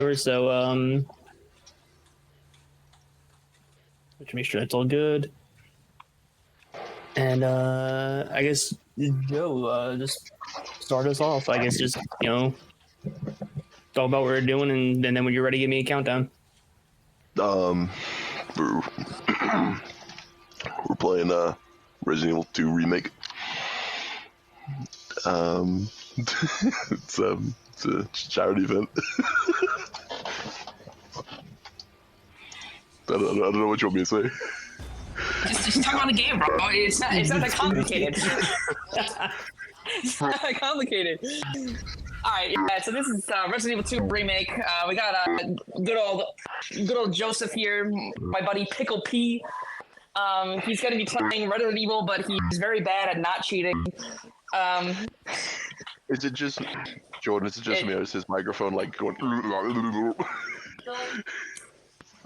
So let's make sure that's all good. And I guess Joe, just start us off. I guess just talk about what we're doing, and then when you're ready, give me a countdown. We're, we're playing Resident Evil 2 remake. It's a charity event. I don't know what you want me to say. Just talk about the game, bro. It's not that complicated. It's not that complicated. All right, yeah. So this is Resident Evil 2 remake. We got good old Joseph here, my buddy Pickle P. He's going to be playing Resident Evil, but he's very bad at not cheating. Is it just Jordan? Is it just me, or is his microphone like going?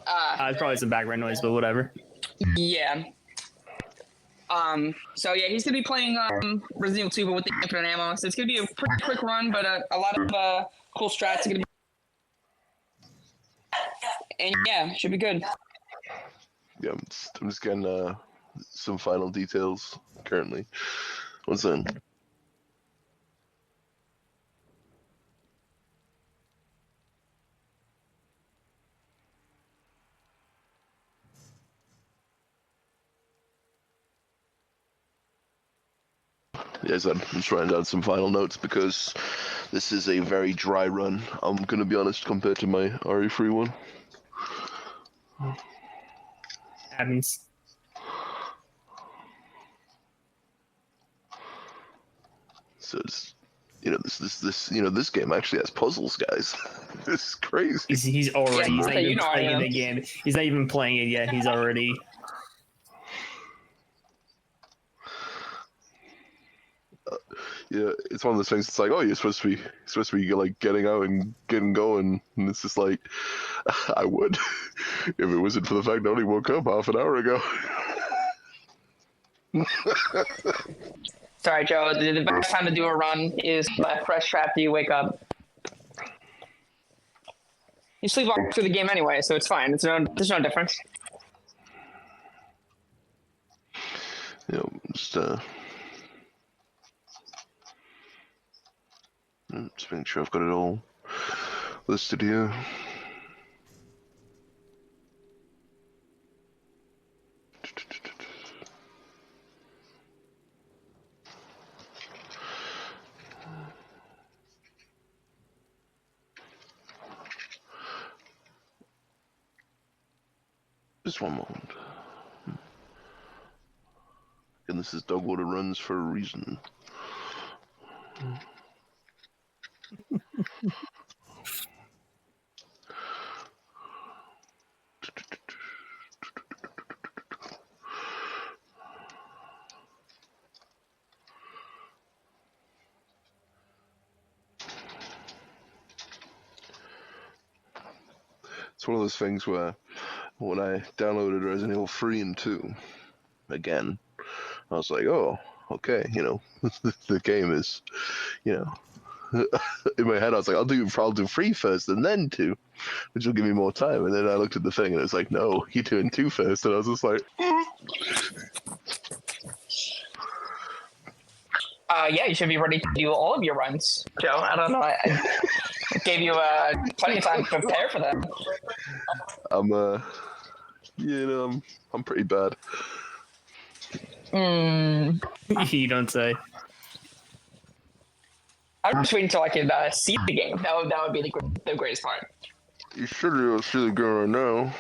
It's probably some background noise, but whatever. Yeah. So yeah, he's gonna be playing Resident Evil 2, but with the infinite ammo. So it's gonna be a pretty quick run, but a lot of cool strats are gonna be. And yeah, should be good. Yeah, I'm just getting some final details currently. One second. Yes, I'm just writing down some final notes because this is a very dry run. I'm gonna be honest, compared to my RE3 one. Happens. So it's, this game actually has puzzles, guys. This is crazy. He's already. He's not even playing the game. He's not even playing it yet. He's already. Yeah, it's one of those things. It's like, oh, you're supposed to be like getting out and getting going, and it's just like, I would, if it wasn't for the fact I only woke up half an hour ago. Sorry, Joe. The best time to do a run is fresh after you wake up. You sleepwalk through the game anyway, so it's fine. There's no difference. Yeah, just making sure I've got it all listed here. Just one moment. And this is Dogwater runs for a reason. It's one of those things where when I downloaded Resident Evil 3 and 2 again, I was like, oh, okay, the game is, in my head I was like, I'll do 3 first and then 2, which will give me more time. And then I looked at the thing and it was like, no, you're doing 2 first. And I was just like, yeah, you should be ready to do all of your runs, Joe. I don't know. I gave you plenty of time to prepare for that. I'm pretty bad. You don't say. I'm just waiting until I can see the game. That would be the greatest part. You should see the game right now.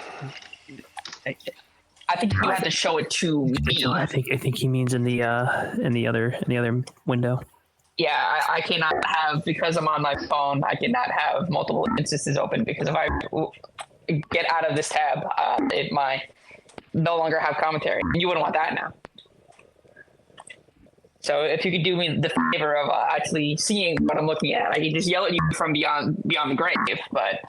I think you have to show it to me. I think he means in the other window. Yeah, I cannot have, because I'm on my phone, I cannot have multiple instances open, because if I get out of this tab, it might no longer have commentary. You wouldn't want that now. So if you could do me the favor of actually seeing what I'm looking at, I can just yell at you from beyond the grave, but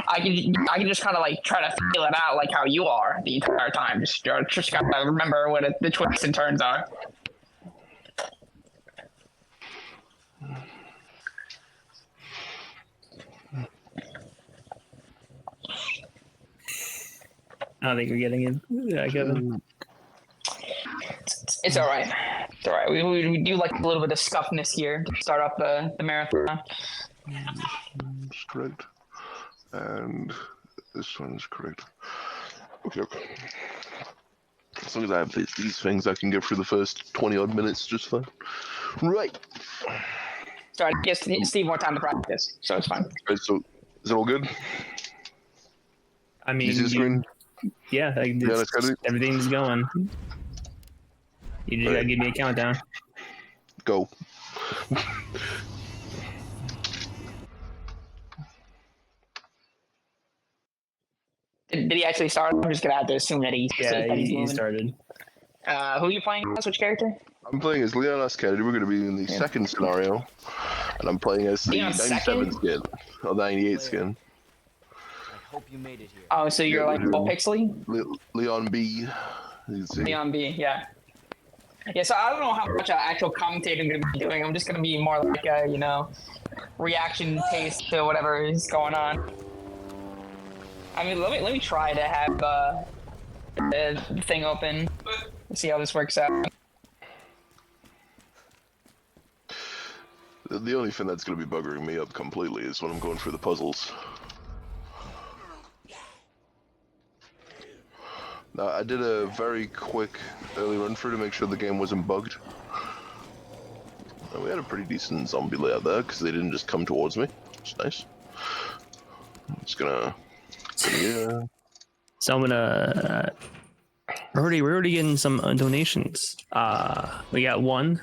I can just kind of like try to feel it out like how you are the entire time. Just gotta remember what the twists and turns are. I don't think you're getting it, Kevin. It's all right. It's all right. We do like a little bit of scuffness here to start off the marathon. That's correct. And this one's correct. Okay. As long as I have these things, I can get through the first 20-odd minutes just fine. Right. So I guess Steve more time to practice, so it's fine. Right, so is it all good? I mean, You see the screen? Yeah, like, everything's going. You just gotta give me a countdown. Go. Did he actually start? I'm just gonna have to assume that he started. Who are you playing as? Which character? I'm playing as Leon S. Kennedy. We're going to be in the second scenario, and I'm playing as the 97 skin, or 98 skin. I hope you made it here. Oh, so you're like all pixely? Leon B. Leon B. Yeah. Yeah. So I don't know how much actual commentating I'm gonna be doing. I'm just gonna be more like a reaction taste to whatever is going on. I mean, let me try to have the thing open. Let's see how this works out. The only thing that's going to be buggering me up completely is when I'm going through the puzzles. Now, I did a very quick early run through to make sure the game wasn't bugged. And we had a pretty decent zombie layout there because they didn't just come towards me. It's nice. I'm just gonna. Yeah. So I'm gonna. We're already getting some donations. We got one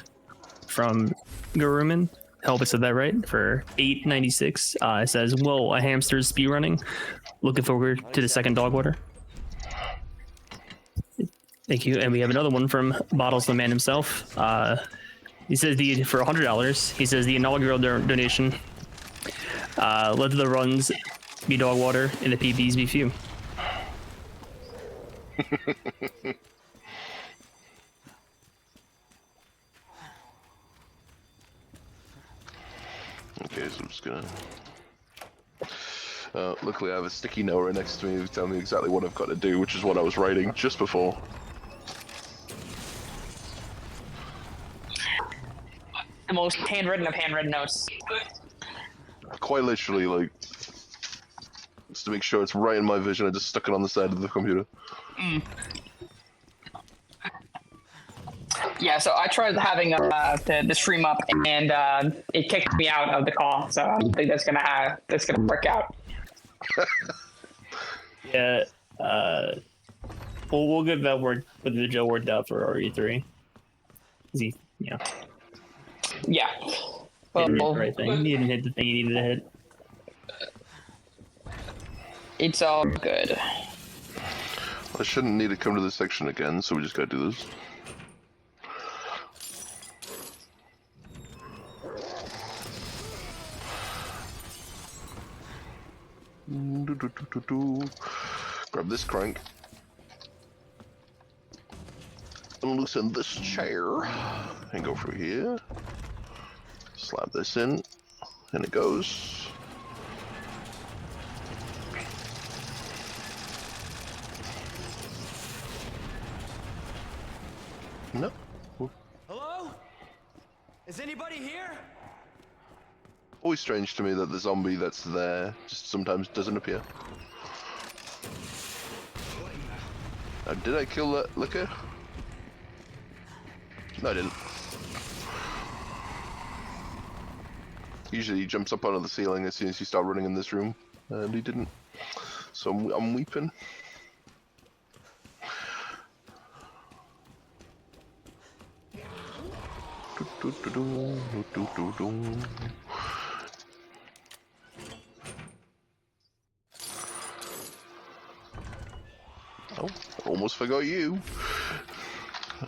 from Guruman. I hope I said that right. For $8.96. It says, "Whoa, a hamster's speedrunning. Looking forward to the second Dogwater." Thank you. And we have another one from Bottles the Man himself. He says for $100. He says the inaugural donation. Let the runs be Dogwater and the PBs be few. Okay, so I'm just gonna. Luckily, I have a sticky note right next to me to tell me exactly what I've got to do, which is what I was writing just before. The most handwritten of handwritten notes. Quite literally, like, just to make sure it's right in my vision, I just stuck it on the side of the computer. Yeah, so I tried having the stream up, and it kicked me out of the call. So I don't think that's gonna work out. Yeah, we'll get that work with the Joe worked out for RE3. Yeah. Well, the right thing. He didn't hit the thing he needed to hit. It's all good. I shouldn't need to come to this section again, so we just gotta do this. Grab this crank. Loosen this chair. And go through here. Slap this in. And it goes. No. Hello? Is anybody here? Always strange to me that the zombie that's there just sometimes doesn't appear. Now, did I kill that liquor? No, I didn't. Usually he jumps up onto the ceiling as soon as you start running in this room, and he didn't. So I'm weeping. Oh, almost forgot you.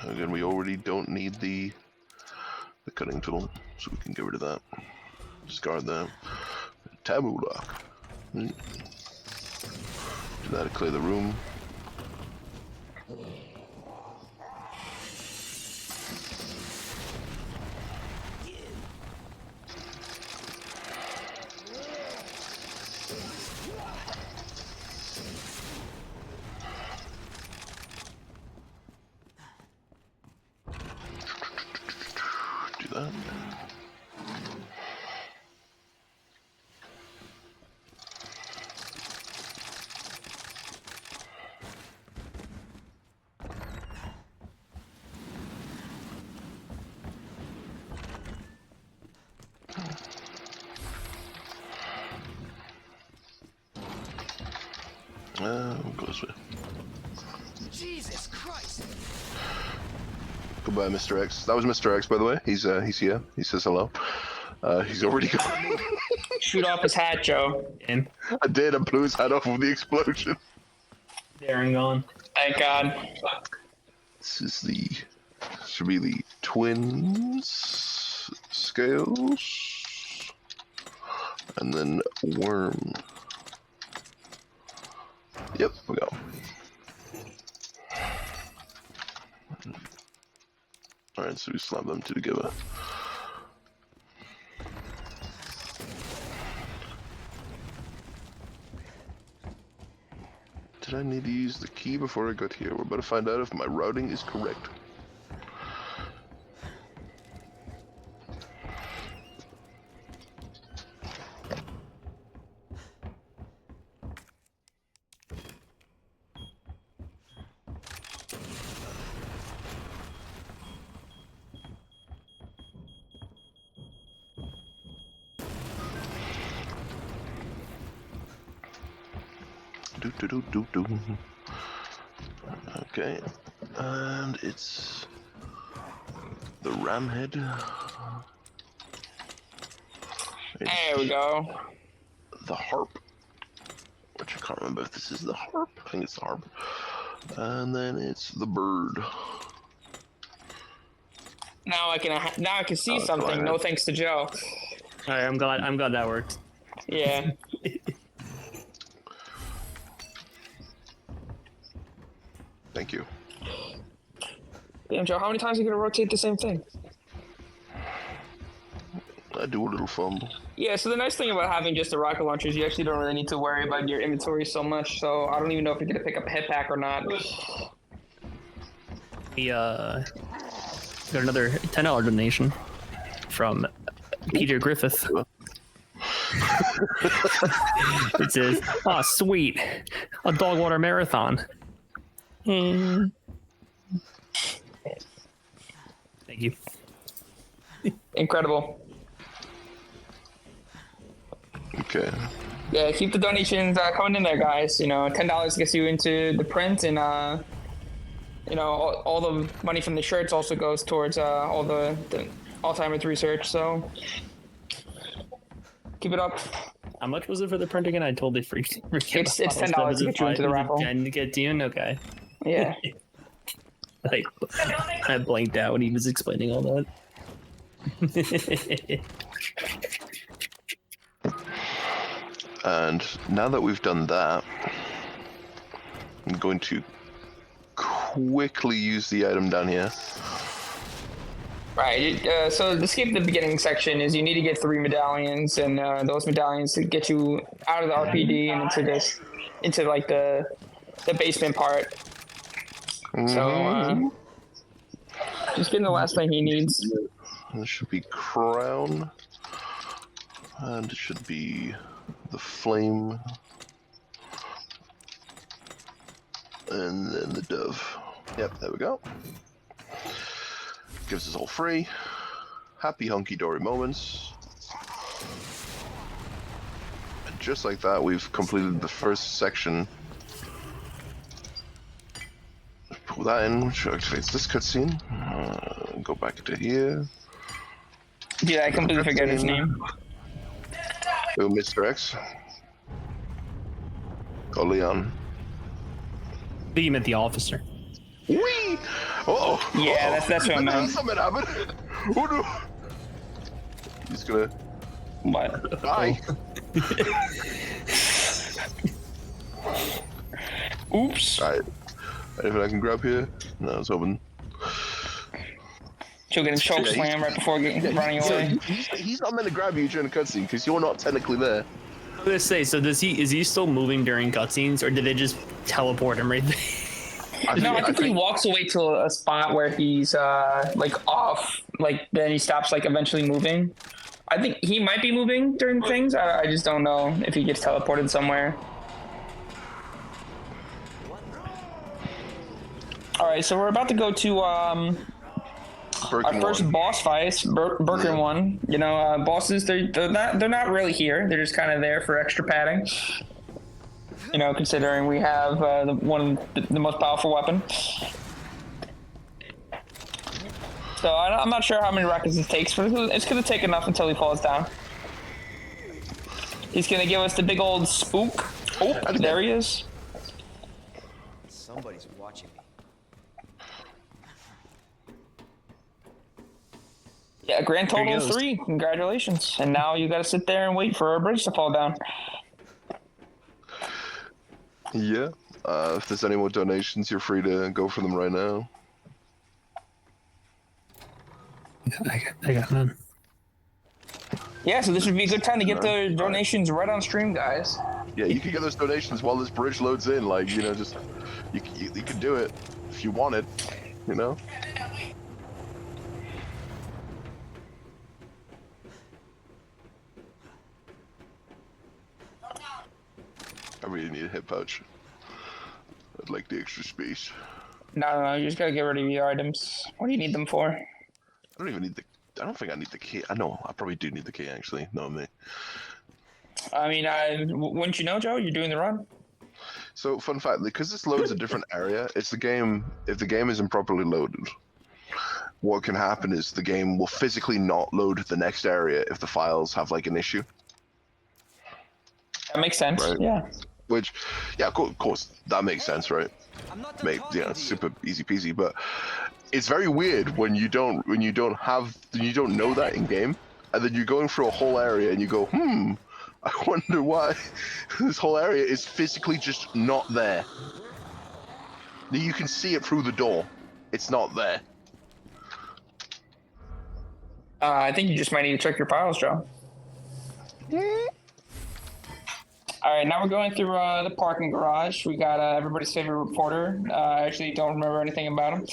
Again, we already don't need the cutting tool, so we can get rid of that. Discard that. Taboo lock. Do that to clear the room. We'll go this way. Jesus Christ! Goodbye, Mr. X. That was Mr. X, by the way. He's here. He says hello. He's already gone. Shoot off his hat, Joe. And I did. I blew his head off with the explosion. there and gone. Thank God. This is the should be the twins scales, and then worm. Yep, we go. All right, so we slap them two together. Did I need to use the key before I got here? We're about to find out if my routing is correct. Do. Okay, and it's the ram head. There we go. The harp, which I can't remember if this is the harp. I think it's the harp. And then it's the bird. Now I can see something. fine. No thanks to Joe. All right, I'm glad that worked. Yeah. Thank you. Damn, Joe, how many times are you gonna rotate the same thing? I do a little fumble. Yeah, so the nice thing about having just the rocket launcher is you actually don't really need to worry about your inventory so much, so I don't even know if you're gonna pick up a head pack or not. We got another $10 donation from Peter Griffith. It says, "Oh, sweet, a Dogwater marathon." Thank you. Incredible. Okay. Yeah, keep the donations coming in there, guys. You know, $10 gets you into the print, and you know, all the money from the shirts also goes towards all the Alzheimer's research. So keep it up. How much was it for the print again? I totally forget. It's $10 to get you into the raffle. 10 to get you in? Okay. Yeah. Like, I blanked out when he was explaining all that. And now that we've done that, I'm going to quickly use the item down here. Right. So to skip the beginning section is you need to get 3 medallions, and those medallions to get you out of the RPD and into like the basement part. So just getting the last thing he needs. This should be crown, and it should be the flame, and then the dove. Yep, there we go. Gives us all free. Happy hunky-dory moments. And just like that, we've completed the first section. Pull that in, which activates this cutscene. Go back into here. Dude, I completely forget his name. Oh, Mr. X. Oh, Leon. I think you meant the officer. Whee! Oh! Yeah, that's what I meant. Something happened. Oh no! He's gonna What? die. Oops. Alright. Anything I can grab here? No, it's open. She'll get a choke Yeah, slam right before running away. He's not meant to grab you during a cutscene because you're not technically there. I was gonna say, so is he still moving during cutscenes, or did they just teleport him right there? I think he walks away to a spot where he's like off, like then he stops like eventually moving. I think he might be moving during things. I just don't know if he gets teleported somewhere. All right, so we're about to go to our first boss fight, Birkin one. You know, bosses they're not really here. They're just kind of there for extra padding. You know, considering we have the most powerful weapon. So I'm not sure how many rockets it takes, but it's going to take enough until he falls down. He's going to give us the big old spook. Oh, there he is. Somebody's watching me. Yeah, grand There he total of goes. 3. Congratulations. And now you got to sit there and wait for our bridge to fall down. Yeah. If there's any more donations, you're free to go for them right now. I got none. Yeah, so this would be a good time to get the donations right on stream, guys. Yeah, you can get those donations while this bridge loads in. Like, you know, just you can do it if you want it. You know. I really need a hip pouch. I'd like the extra space. No, you just gotta get rid of your items. What do you need them for? I don't even need the. I don't think I need the key. I know. I probably do need the key, actually. Knowing me. I mean, wouldn't you know, Joe? You're doing the run. So, fun fact: because this loads a different area, it's the game. If the game isn't properly loaded, what can happen is the game will physically not load the next area if the files have like an issue. That makes sense. Right. Yeah. Which, yeah, of course, that makes sense, right? I'm not done Make talking to you. super easy peasy. But it's very weird when you don't know that in game, and then you're going through a whole area and you go, I wonder why this whole area is physically just not there. You can see it through the door. It's not there. I think you just might need to check your files, Joe. All right, now we're going through the parking garage. We got everybody's favorite reporter. I actually don't remember anything about him.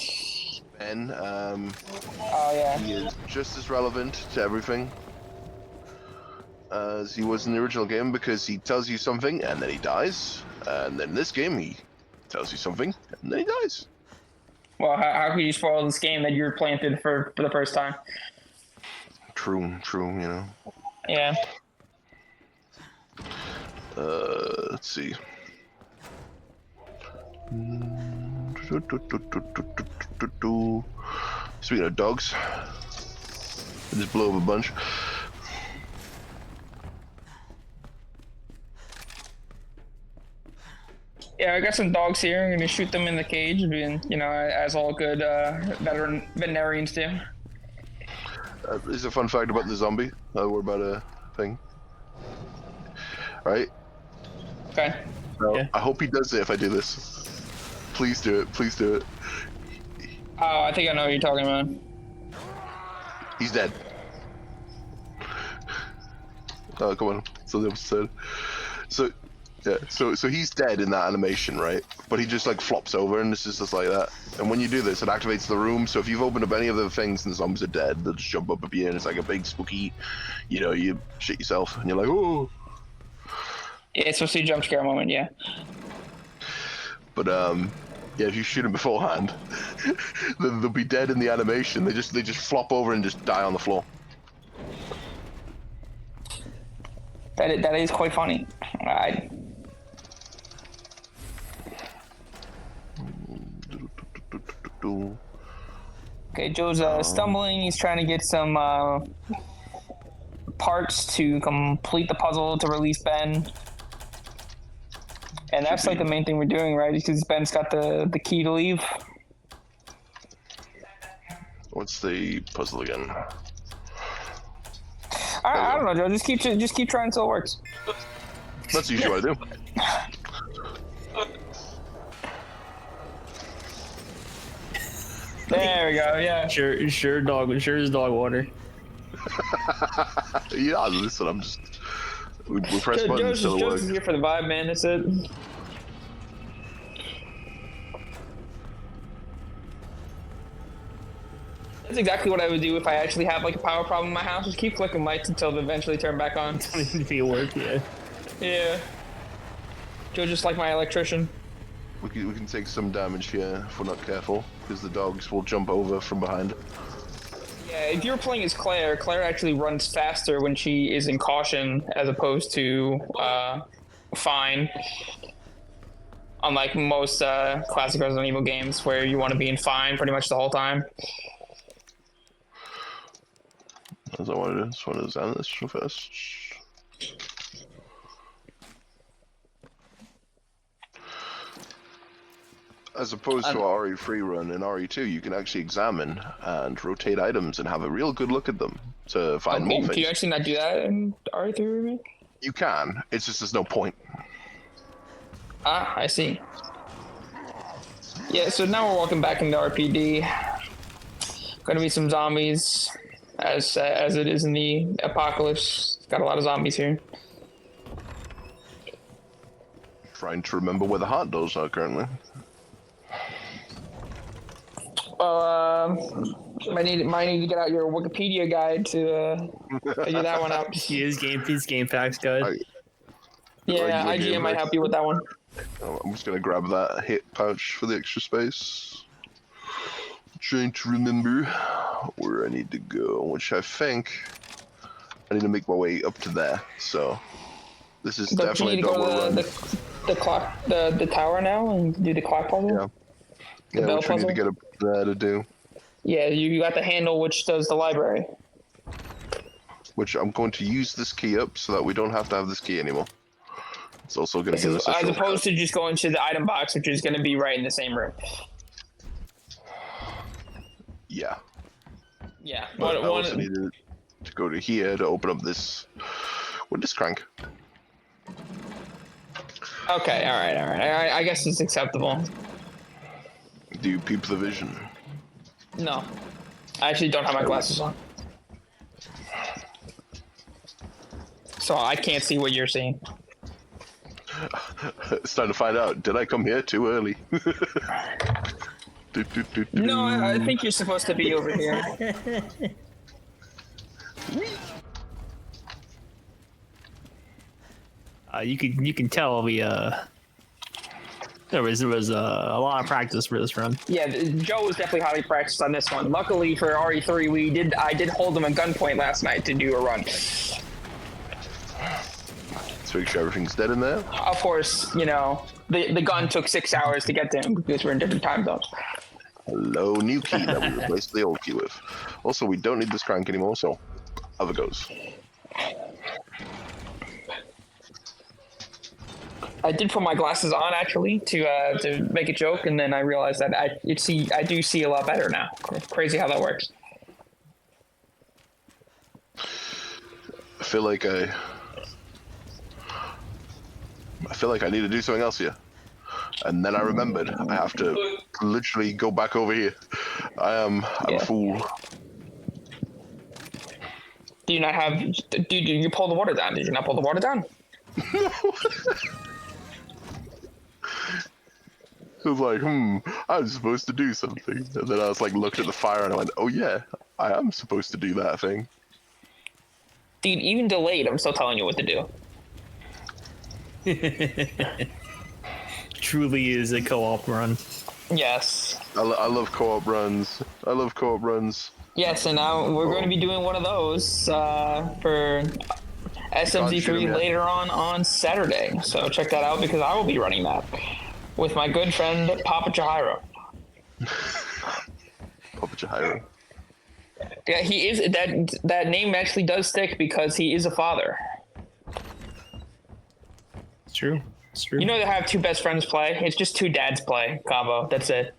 Ben, Oh, yeah. he is just as relevant to everything as he was in the original game because he tells you something and then he dies. And then in this game, he tells you something and then he dies. Well, how could you spoil this game that you're playing through for the first time? True, you know. Yeah. Let's see. Speaking of dogs, I just blew up a bunch. Yeah, I got some dogs here. I'm gonna shoot them in the cage, and you know, as all good veterinarians do. This is a fun fact about the zombie. We're about a thing, right? Okay. So Yeah. I hope he does it if I do this. Please do it. Please do it. Oh, I think I know what you're talking about. He's dead. Oh, come on. So the episode. So, yeah. So he's dead in that animation, right? But he just like flops over, and this is just like that. And when you do this, it activates the room. So if you've opened up any of the things and the zombies are dead, they'll just jump up at you, and it's like a big spooky, you know, you shit yourself, and you're like, oh. Yeah, it's supposed to be a jump scare moment. Yeah. But yeah, if you shoot them beforehand, then they'll be dead in the animation. They just flop over and just die on the floor. That is quite funny. Okay, Joe's stumbling. He's trying to get some parts to complete the puzzle to release Ben. And that's like the main thing we're doing, right? Because Ben's got the key to leave. What's the puzzle again? I don't know, Joe. Just keep trying until it works. That's usually what I do. There we go. Yeah. Sure is Dogwater. Yeah, listen, I'm just. We press buttons Joe's till it just works. here for the vibe, man. That's it. That's exactly what I would do if I actually have like a power problem in my house. Just keep flicking lights until they eventually turn back on. If it work, yeah. Yeah. Joe's just like my electrician. We can take some damage here if we're not careful, because the dogs will jump over from behind. Yeah, if you're playing as Claire actually runs faster when she is in caution as opposed to fine. Unlike most classic Resident Evil games, where you want to be in fine pretty much the whole time. As I wanted to, just want to examine this first. As opposed to RE3 run, in RE2 you can actually examine and rotate items and have a real good look at them to find more things. Can you actually not do that in RE3 remake? You can, it's just there's no point. Ah, I see. Yeah, so now we're walking back into RPD. Gonna be some zombies, as it is in the apocalypse. It's got a lot of zombies here. Trying to remember where the hot doors are currently. Might need to get out your Wikipedia guide to figure that one out. His game pack's good. Yeah, IGN might help you with that one. I'm just gonna grab that hit pouch for the extra space. Trying to remember where I need to go, which I think I need to make my way up to there. So this is definitely you need to Dogwater go run. to the clock, the tower now, and do the clock puzzle. Yeah, bell which we need to puzzle? get up there to do. Yeah, you got the handle, which does the library. Which I'm going to use this key up so that we don't have to have this key anymore. It's also going to give us a As shortcut. opposed to just going to the item box, which is going to be right in the same room. Yeah. Yeah. But I also needed to go to here to open up this with this crank. Okay, all right. I guess it's acceptable. Do you peep the vision? No, I actually don't have my glasses on, so I can't see what you're seeing. It's time to find out. Did I come here too early? No, I think you're supposed to be over here. You can tell there was a lot of practice for this run. Yeah, Joe was definitely highly practiced on this one. Luckily for RE3, I did hold him at gunpoint last night to do a run. Let's make sure everything's dead in there. Of course, you know, the gun took 6 hours to get to him because we're in different time zones. Hello, new key that we replaced the old key with. Also, we don't need this crank anymore, so over goes. I did put my glasses on actually to make a joke, and then I realized that I do see a lot better now. Crazy how that works. I feel like I need to do something else here. And then I remembered I have to literally go back over here. I'm a fool. Do you not have? Did you pull the water down? Did you not pull the water down? I was like, I was supposed to do something. And then I was like, looked at the fire and I went, oh yeah, I am supposed to do that thing. Dude, even delayed, I'm still telling you what to do. Truly is a co-op run. Yes. I love co-op runs. I love co-op runs. Yes, and now we're going to be doing one of those for SMZ3 later on Saturday. So check that out because I will be running that with my good friend Papa Chihiro. Papa Chihiro. Yeah, he is. That name actually does stick because he is a father. It's true. It's true. You know they have two best friends play? It's just two dads play combo. That's it.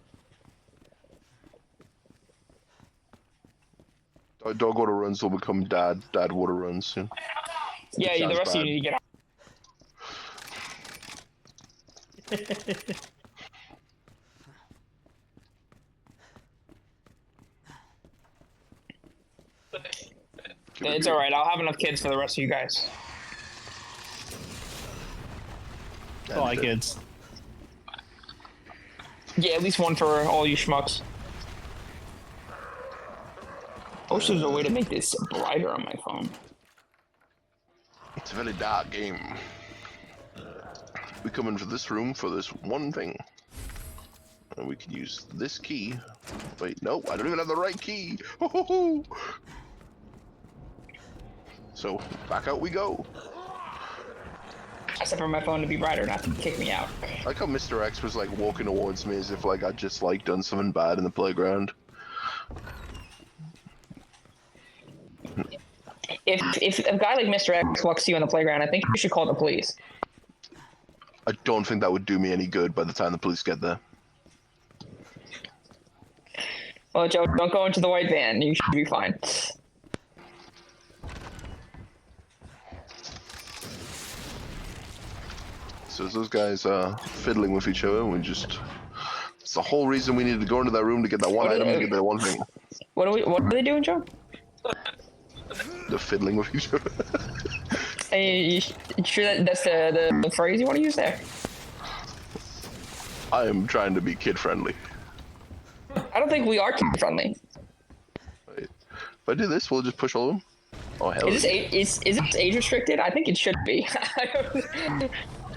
Dogwater runs will become dad water runs soon. Yeah, the rest of you need to get out. It's alright, I'll have enough kids for the rest of you guys. All my kids. Yeah, at least one for all you schmucks. I wish there was a way to make this brighter on my phone. It's a very dark game. We come into this room for this one thing. And we can use this key. Wait, no, I don't even have the right key. So, back out we go. set for my phone to be brighter, not to kick me out. I like how Mr. X was like walking towards me as if like I'd just like done something bad in the playground. If a guy like Mr. X walks to you on the playground, I think you should call the police. I don't think that would do me any good by the time the police get there. Well, Joe, don't go into the white van. You should be fine. So as those guys are fiddling with each other, we just... It's the whole reason we needed to go into that room to get that one item, to get that one thing. What are they doing, Joe? They're fiddling with each other. Hey, you sure that's the phrase you want to use there? I am trying to be kid-friendly. I don't think we are kid friendly. Wait. If I do this, we'll just push all of them? Oh, hell Is yeah. this age restricted? I think it should be.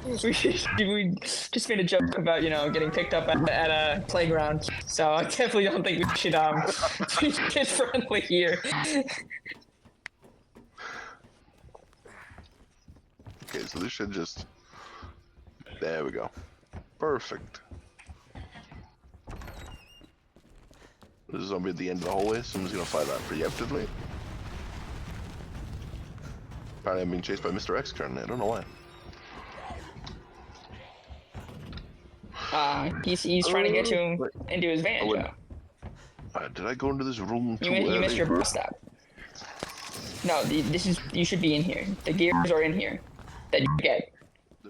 we just made a joke about getting picked up at a playground, so I definitely don't think we should be kid friendly here. Okay, so this should just... There we go. Perfect. There's a zombie at the end of the hallway. Someone's gonna fight that preemptively. Apparently I'm being chased by Mr. X currently. I don't know why. He's trying to get you into his van, Joe. Did I go into this room too You early? missed your bus stop. No, you should be in here. The gears are in here that you get.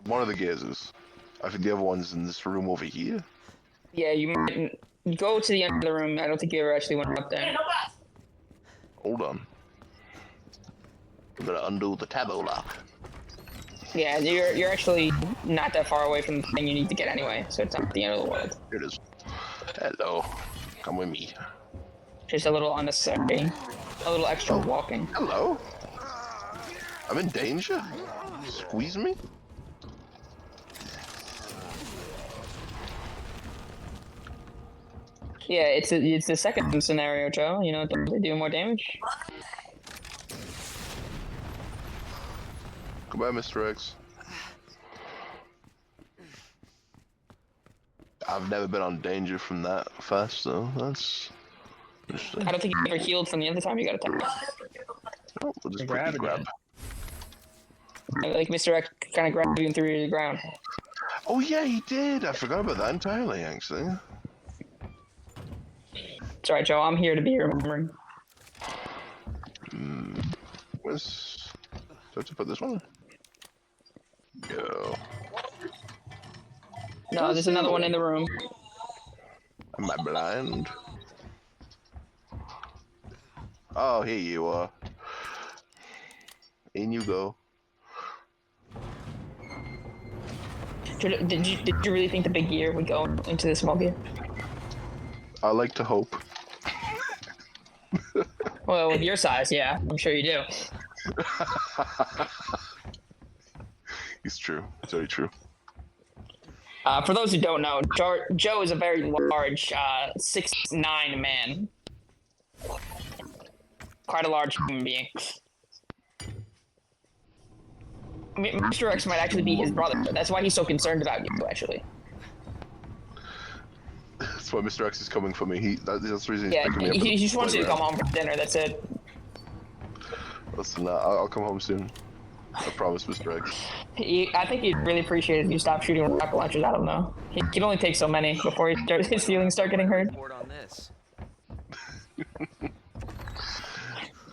One of the gears is. I think the other one's in this room over here. Yeah, you might go to the end of the room. I don't think you ever actually went up there. Hold on. I'm gonna undo the taboo lock. Yeah, you're actually not that far away from the thing you need to get anyway, so it's not the end of the world. Here it is. Hello. Come with me. Just a little unnecessary, a little extra walking. Hello. I'm in danger. Squeeze me. Yeah, it's the second scenario, Joe. They do more damage. Goodbye, Mr. X. I've never been on danger from that fast, though. That's interesting. I don't think you ever healed from the other time you got attacked. Oh, we'll just Grab quickly grab. Like Mr. X kind of grabbed you and threw you to the ground. Oh yeah, he did. I forgot about that entirely, actually. It's alright, Joe. I'm here to be remembering. Where's... Do I have to put this one? Go. No, there's another one in the room. Am I blind? Oh, here you are. In you go. Did you really think the big gear would go into the small gear? I like to hope. Well, with your size, yeah, I'm sure you do. It's true. It's very true. For those who don't know, Joe is a very large 6'9" man. Quite a large human being. I mean, Mr. X might actually be his brother. That's why he's so concerned about you, actually. That's why Mr. X is coming for me. That's the reason he's Yeah, picking me up. he just wants you to come home for dinner, that's it. Listen, I'll come home soon. I promise, Mr. X. I think he'd really appreciate it if you stopped shooting rocket launchers at him, though. He can only take so many before his feelings start getting hurt. On this.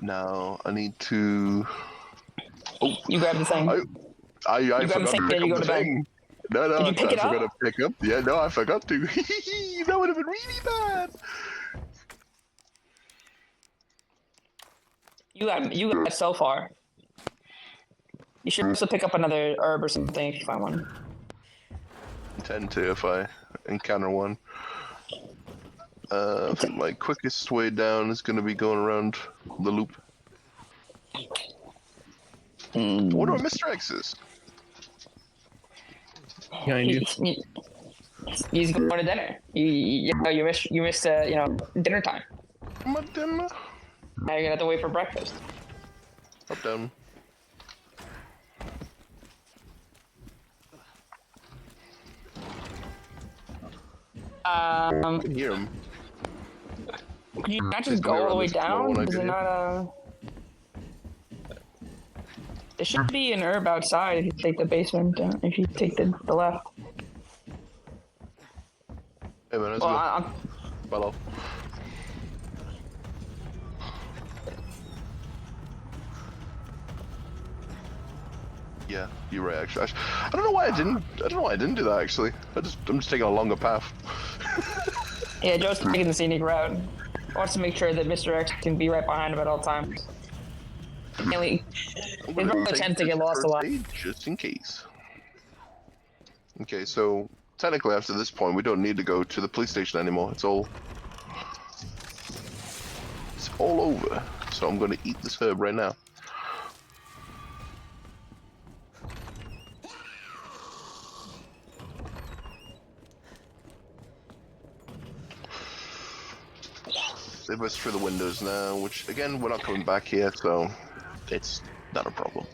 Now, I need to... Oh, You grab the thing. I grab the forgot thing, to then pick you up go the to bed. thing. No, Did you I pick it forgot up? to pick up. Yeah, no, I forgot to. That would have been really bad. You got so far. You should also pick up another herb or something if you find one. Intend to if I encounter one. I think my quickest way down is going to be going around the loop. I wonder what Mr. X is. Behind you. He's going to dinner. You missed dinner time. My dinner. Now you're gonna have to wait for breakfast. Up, down. I can hear him. Can you not just He's go coming all the around way this corner when down? I Is get it here. not There should be an herb outside if you take the basement down. If you take the left. Hey man, how's Well, it going? Hello. Yeah, you're right. Actually, I don't know why I didn't. I don't know why I didn't do that. Actually, I'm just taking a longer path. Yeah, Joe's taking the scenic route. Wants to make sure that Mr. X can be right behind him at all times. Mainly, I'm there's gonna no take chance to this get lost a first lot. aid just in case. Okay, so technically after this point, we don't need to go to the police station anymore. It's all over. So I'm gonna eat this herb right now. Save us through the windows now, which again, we're not coming back here, so it's not a problem.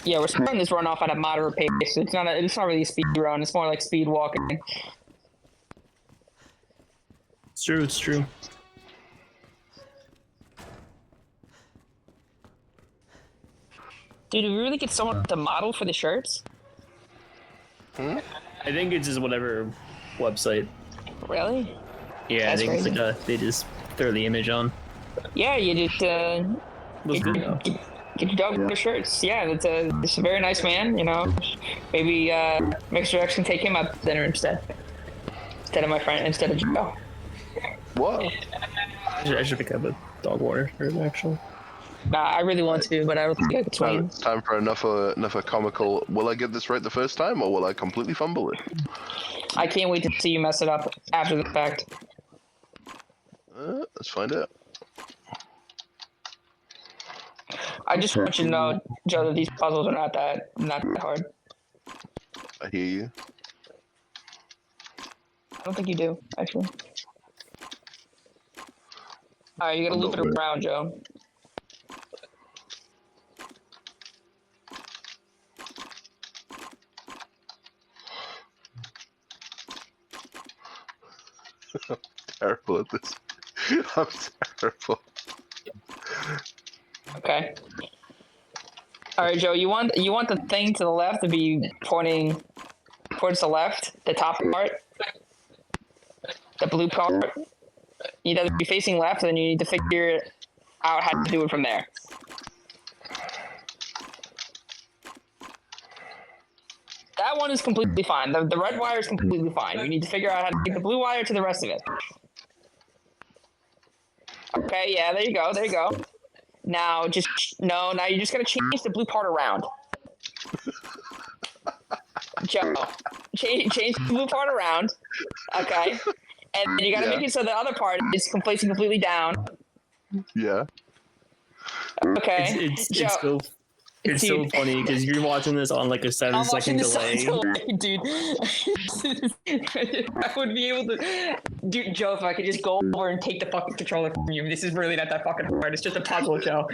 Yeah, we're starting this run off at a moderate pace. It's not really a speed run. It's more like speed walking. It's true. It's true. Dude, do we really get someone to model for the shirts? I think it's just whatever website. Really? Yeah, That's I think it's crazy. like they just throw the image on. Yeah, you just Looks good though. get your Dogwater shirts. Yeah, it's a very nice man. You know, maybe Mr. X can take him out to dinner instead of my friend, instead of Joe. What? I should pick up a Dogwater shirt actually. Nah, I really want to, but I don't think I could swing. Time for enough a comical. Will I get this right the first time, or will I completely fumble it? I can't wait to see you mess it up after the fact. Let's find out. I just want you to know, Joe, that these puzzles are not that hard. I hear you. I don't think you do, actually. Alright, you gotta loop it around, Joe. Terrible at this. I'm terrible. Okay. Alright, Joe, you want the thing to the left to be pointing towards the left, the top part, the blue part. You need to be facing left, and then you need to figure out how to do it from there. That one is completely fine. The red wire is completely fine. You need to figure out how to get the blue wire to the rest of it. Okay, yeah, there you go, there you go. Now, now you just gotta change the blue part around. Joe, change the blue part around, okay? And then you gotta make it so the other part is completely down. Yeah. Okay, Joe. It's so funny because you're watching this on like a 7-second delay. Dude. I would be able to, dude. Joe, if I could just go over and take the fucking controller from you, this is really not that fucking hard. It's just a puzzle, Joe.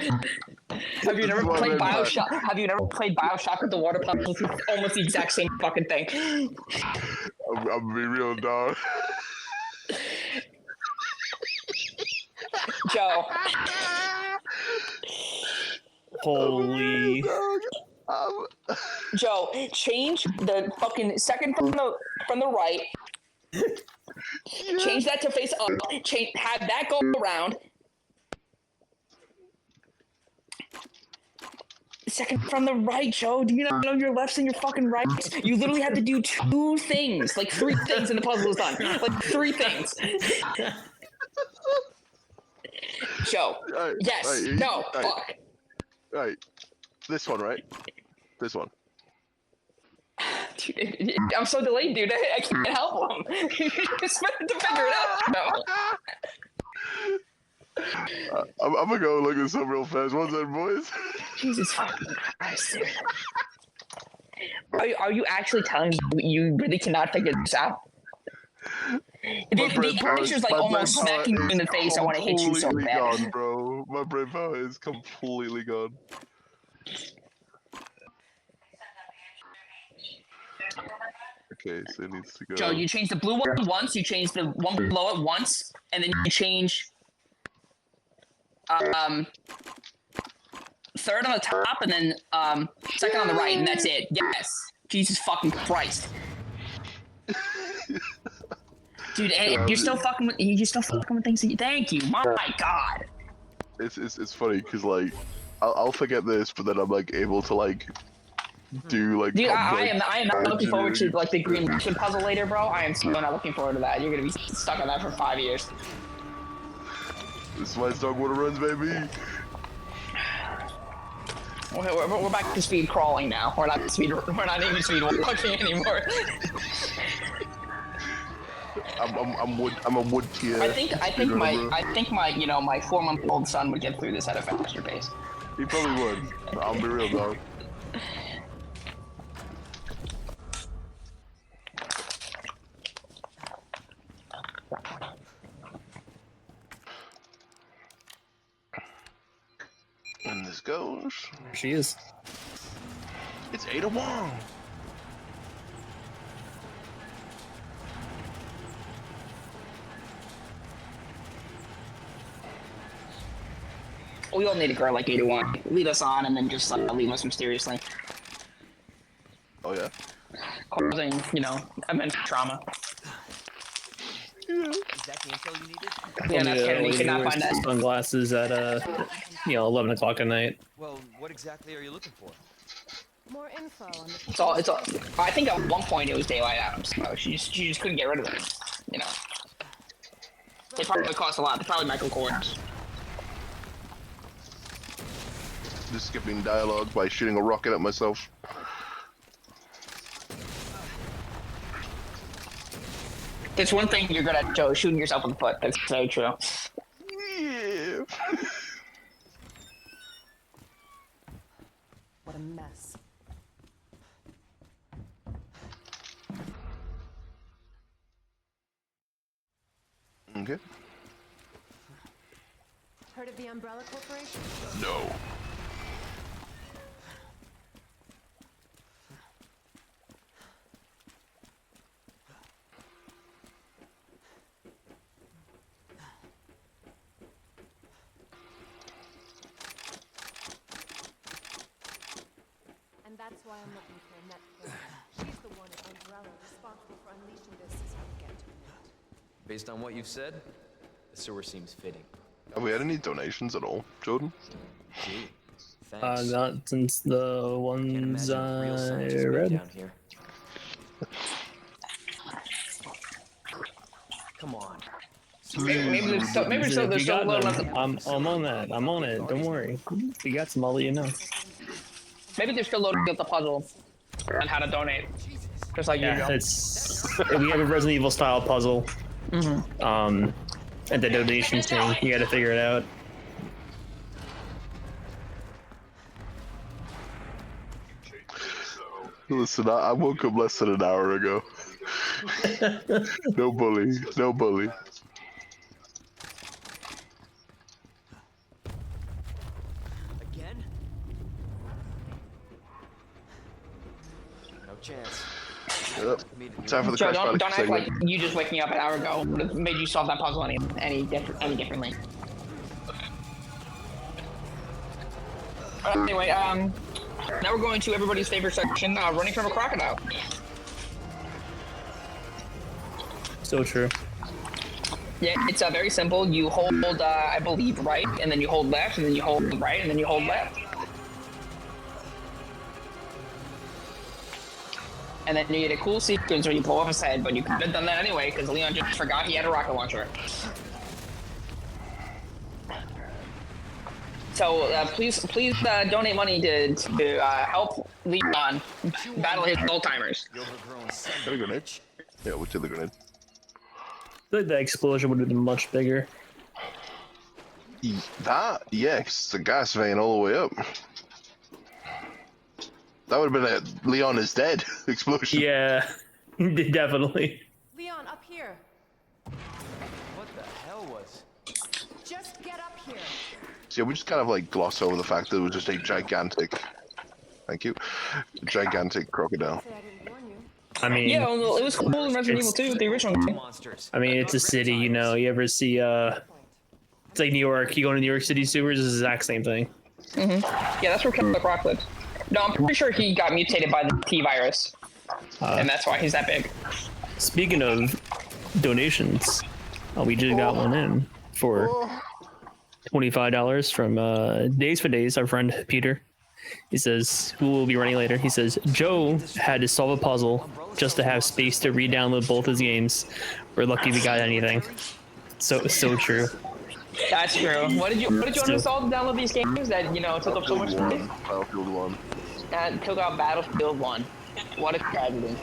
Have you never played Bioshock? Have you never played Bioshock with the water puzzles? It's almost the exact same fucking thing. I'm be real dog. Joe. Holy. Joe, change the fucking second from the right. Change that to face up. Have that go around. Second from the right, Joe. Do you not know your lefts and your fucking rights? You literally have to do 2 things, like 3 things, and the puzzle is done. Like 3 things. Joe. Right, Yes. right, No. right. Fuck. Right. This one, right? This one. Dude, I'm so delayed, dude. I can't help him. Just to figure it out. No. I'm gonna go look at this up real fast. What's that, boys? Jesus fucking Christ, dude. Are you actually telling me you really cannot figure this out? The picture's like almost smacking you in the face. I want to hit you so bad. Gone, bro. My brain power is completely gone. Okay, so it needs to go. Joe, you change the blue one once, you change the one below it once, and then you change third on the top, and then second on the right, and that's it. Yes. Jesus fucking Christ. Dude, and you're still fucking with things that you, thank you. My God. It's funny because like I'll forget this, but then I'm like able to like do like. Dude, I complex am not looking forward to engineering. like the green Russian puzzle later, bro. I am so not looking forward to that. You're gonna be stuck on that for 5 years. This is why Dogwater runs, baby. We're back to speed crawling now. We're not even speed walking anymore. I'm a wood tier. I think my 4-month-old son would get through this at a faster pace. He probably would. I'll be real, dog. And this goes. There she is. It's Ada Wong. We all need a girl like Ada Wong. Lead us on and then just leave us mysteriously, Oh yeah. causing immense trauma. Is that the info you needed? Yeah, that's Kennedy. Could not find that. Sunglasses at 11 o'clock at night. Well, what exactly are you looking for? More info on the It's all. I think at one point it was Daylight Adams. So she just couldn't get rid of them. You know. They probably cost a lot. They're probably Michael Kors. Just skipping dialogue by shooting a rocket at myself. It's one thing you're good at, Joe, shooting yourself in the foot. That's so true. Yeah. What a mess. Okay. Heard of the Umbrella Corporation? No. And that's why I'm looking for Annette Ford. She's the one at Umbrella responsible for unleashing this system to get to Annette. Based on what you've said, the sewer seems fitting. Have we had any donations at all, Jordan? Gee, thanks. Not since the Can't ones imagine real I scientists made read. down here. Come on. Maybe they're still If you got low them, enough. I'm on that. I'm on it. Don't worry. If you got some, I'll let you know. Maybe they're still loading up the puzzle on how to donate. Just like Yeah, you it's we have a Resident Evil style puzzle. And the donation thing, you got to figure it out. Listen, I woke up less than an hour ago. No bully. No bully. Again? No chance. Yep. Time for the Joe, crash don't panic act like segment. you just waking up an hour ago would have made you solve that puzzle any differently. Anyway, now we're going to everybody's favorite section, running from a crocodile. So true. Yeah, it's very simple. You hold, I believe, right, and then you hold left, and then you hold right, and then you hold left. And then you get a cool sequence where you blow off his head, but you could have done that anyway, because Leon just forgot he had a rocket launcher. So please donate money to help Leon battle his Alzheimer's. The overgrown son Got a of a grenade? bitch. Yeah, we did the grenade. I feel like the explosion would have been much bigger. That? Yeah, 'cause it's a gas vein all the way up. That would have been a Leon is dead explosion. Yeah, definitely. Leon, up here. What the hell was? Just get up here. So yeah, we just kind of like gloss over the fact that it was just a gigantic, thank you, gigantic crocodile. Say I didn't warn you. I mean, Yeah, well, it was cool in Resident Evil 2, the original game. Monsters. I mean, it's a city, you know. You ever see it's like New York. You go to New York City sewers, it's the exact same thing. Yeah, that's where Killer Croc lived. No, I'm pretty sure he got mutated by the T virus, and that's why he's that big. Speaking of donations, we just got one in for $25 from Days for Days, our friend Peter. He says, who will be running later? He says, Joe had to solve a puzzle just to have space to re-download both his games. We're lucky we got anything. So true. That's true. What did you uninstall to download these games that took up so much space? Battlefield 1. That took out Battlefield 1. What a tragedy.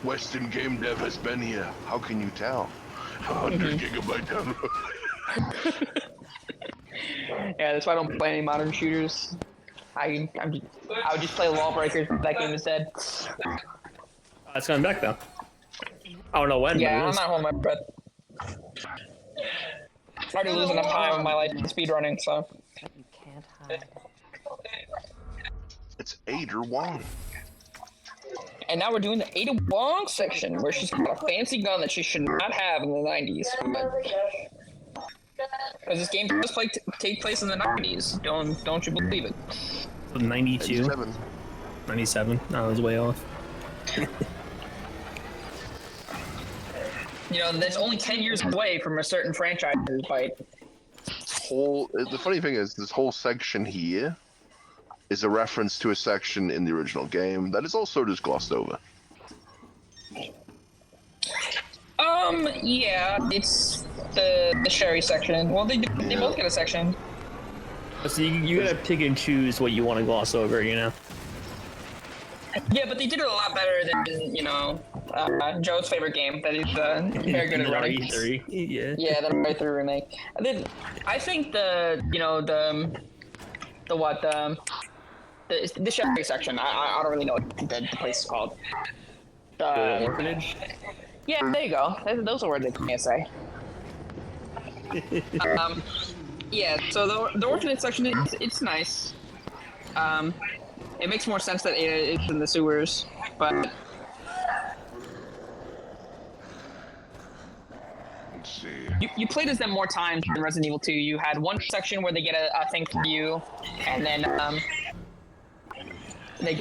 Western Game Dev has been here. How can you tell? 100 gigabyte download. Yeah, that's why I don't play any modern shooters. I would just play Lawbreakers if that game instead. It's coming back though. I don't know when. Yeah, but it I'm is. not holding my breath. I'm already losing enough time in my life in speedrunning, so. You can't hide. It's Ada Wong. And now we're doing the Ada Wong section, where she's got a fancy gun that she should not have in the 90s. Because this game does take place in the 90s. Don't you believe it? 92, 87. 97. No, I was way off. That's only 10 years away from a certain franchise's bite. The funny thing is, this whole section here is a reference to a section in the original game that is also just glossed over. Yeah, it's the Sherry section. Well, they both get a section. So you gotta pick and choose what you want to gloss over, you know? Yeah, but they did it a lot better than, Joe's favorite game that he's very good at running. RE3. Yeah. Yeah, the RE3 remake. I think the Sherry section, I don't really know what the place is called. The orphanage? Yeah, there you go. Those are words I can't say. Yeah, so the orphanage section, it's nice. It makes more sense that Ada is in the sewers, but... Let's see. You played as them more times in Resident Evil 2. You had one section where they get a thing for you, and then they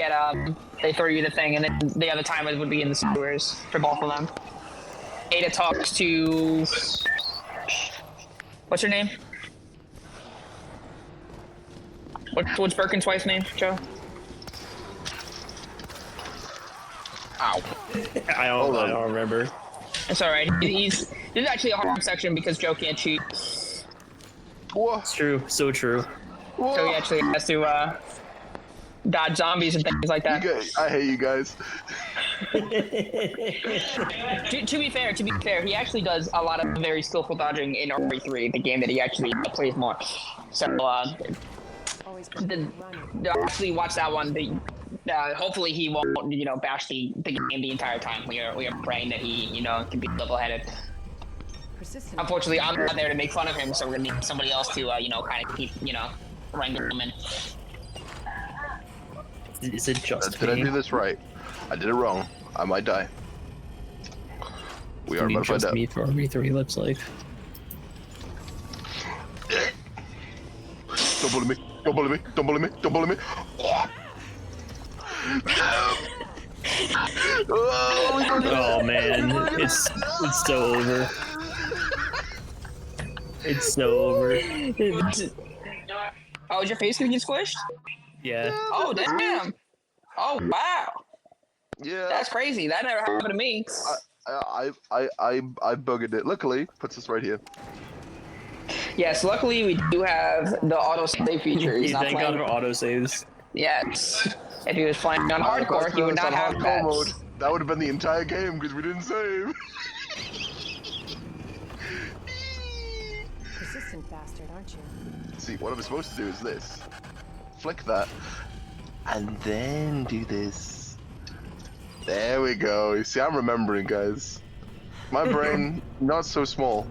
throw you the thing, and then the other time it would be in the sewers for both of them. Ada talks to... What's her name? What's Birkin's wife's name, Joe? Ow. I don't remember. It's alright. This is actually a hard section because Joe can't cheat. What? It's true. So true. So he actually has to dodge zombies and things like that. I hate you guys. To be fair, he actually does a lot of very skillful dodging in RE3, the game that he actually plays more. So, Always running. actually watch that one. Hopefully he won't, bash the game the entire time. We are praying that he, can be level-headed. Persistent. Unfortunately, I'm not there to make fun of him, so we're gonna need somebody else to, kind of keep, wrangling him in. Is it just Did I me? do this right? I did it wrong. I might die. We are about to find just out. me for RE3 looks like. Don't bully me. Don't bully me. Don't bully me. Don't bully me. Oh man, it's so over. It's so over. Oh, is your face gonna get squished? Yeah. Oh, damn! Oh, wow! Yeah. That's crazy. That never happened to me. I bugged it. Luckily, puts us right here. Yes, luckily we do have the auto save feature. He's not Thank God playing. for autosaves. Yes. If he was playing on hardcore, he would not have hardcore that. mode. That would have been the entire game because we didn't save. Persistent bastard, aren't you? See, what I'm supposed to do is this. Flick that. And then do this. There we go. You see, I'm remembering, guys. My brain, not so small.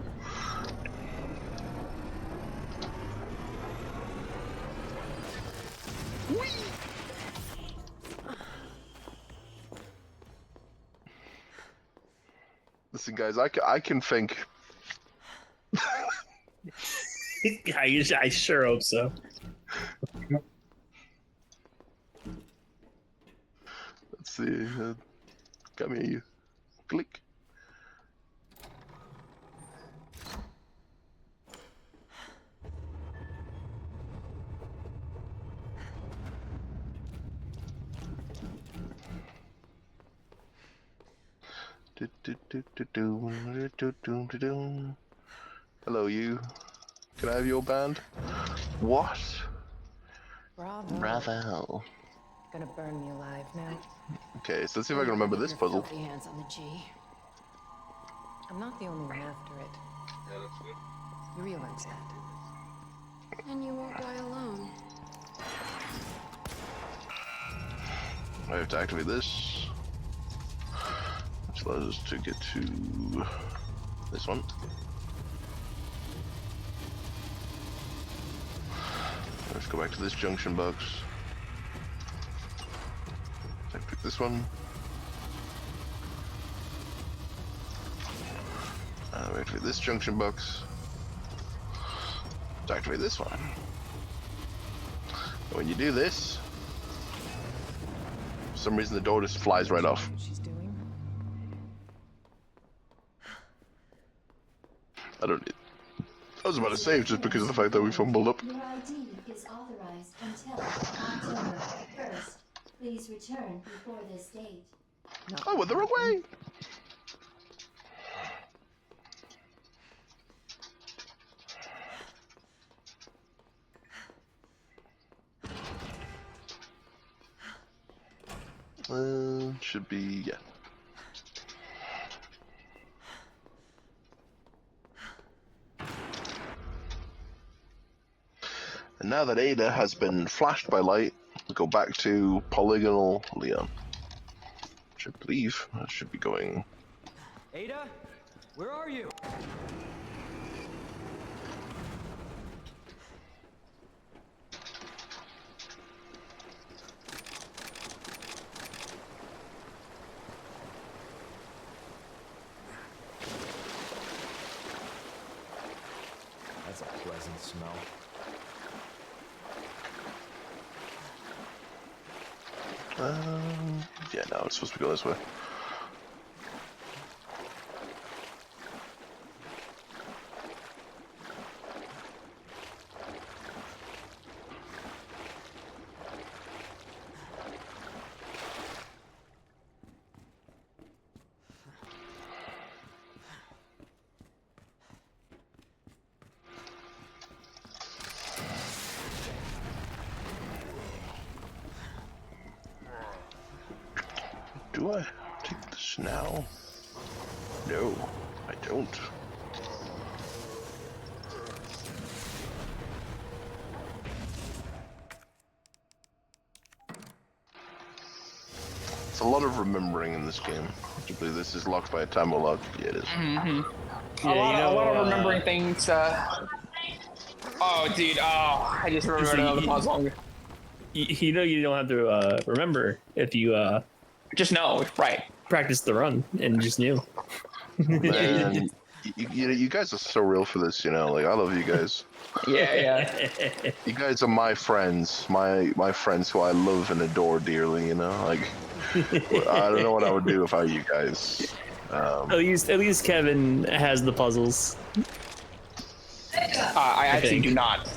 Listen, guys, I can think. I sure hope so. Let's see. Come here, you. Click. Hello, you. Can I have your band? What? Bravo. Bravo. Gonna burn me alive now. Okay, so let's see if I can remember this Your puzzle. filthy hands on the G. I'm not the only one after it. Yeah, that's good. You realize that? And you won't die alone. I have to activate this. Which allows us to get to this one. Let's go back to this junction box. Activate this one. We activate this junction box. To activate this one. And when you do this, for some reason the door just flies right off. What she's doing? I don't need. I was about to save just because of the fact that we fumbled up. Your ID is authorized until October 1st. Please return before this date. I went the wrong way! Should be, yeah. And now that Ada has been flashed by light, we go back to Polygonal Leon. Which I believe I should be going. Ada, where are you? That's a pleasant smell. Yeah, no, it's supposed to go this way. Do I take this now? No, I don't. It's a lot of remembering in this game. I believe this is locked by a timer lock. Yeah, it is. A lot of remembering things. Oh, dude. Oh, I just remembered another puzzle. You know you don't have to remember if you Just know, right? practice the run and just knew. Man, you guys are so real for this, you know. Like, I love you guys. Yeah. You guys are my friends, my friends who I love and adore dearly. You know, like I don't know what I would do if I were you guys. At least Kevin has the puzzles. I actually think. do not.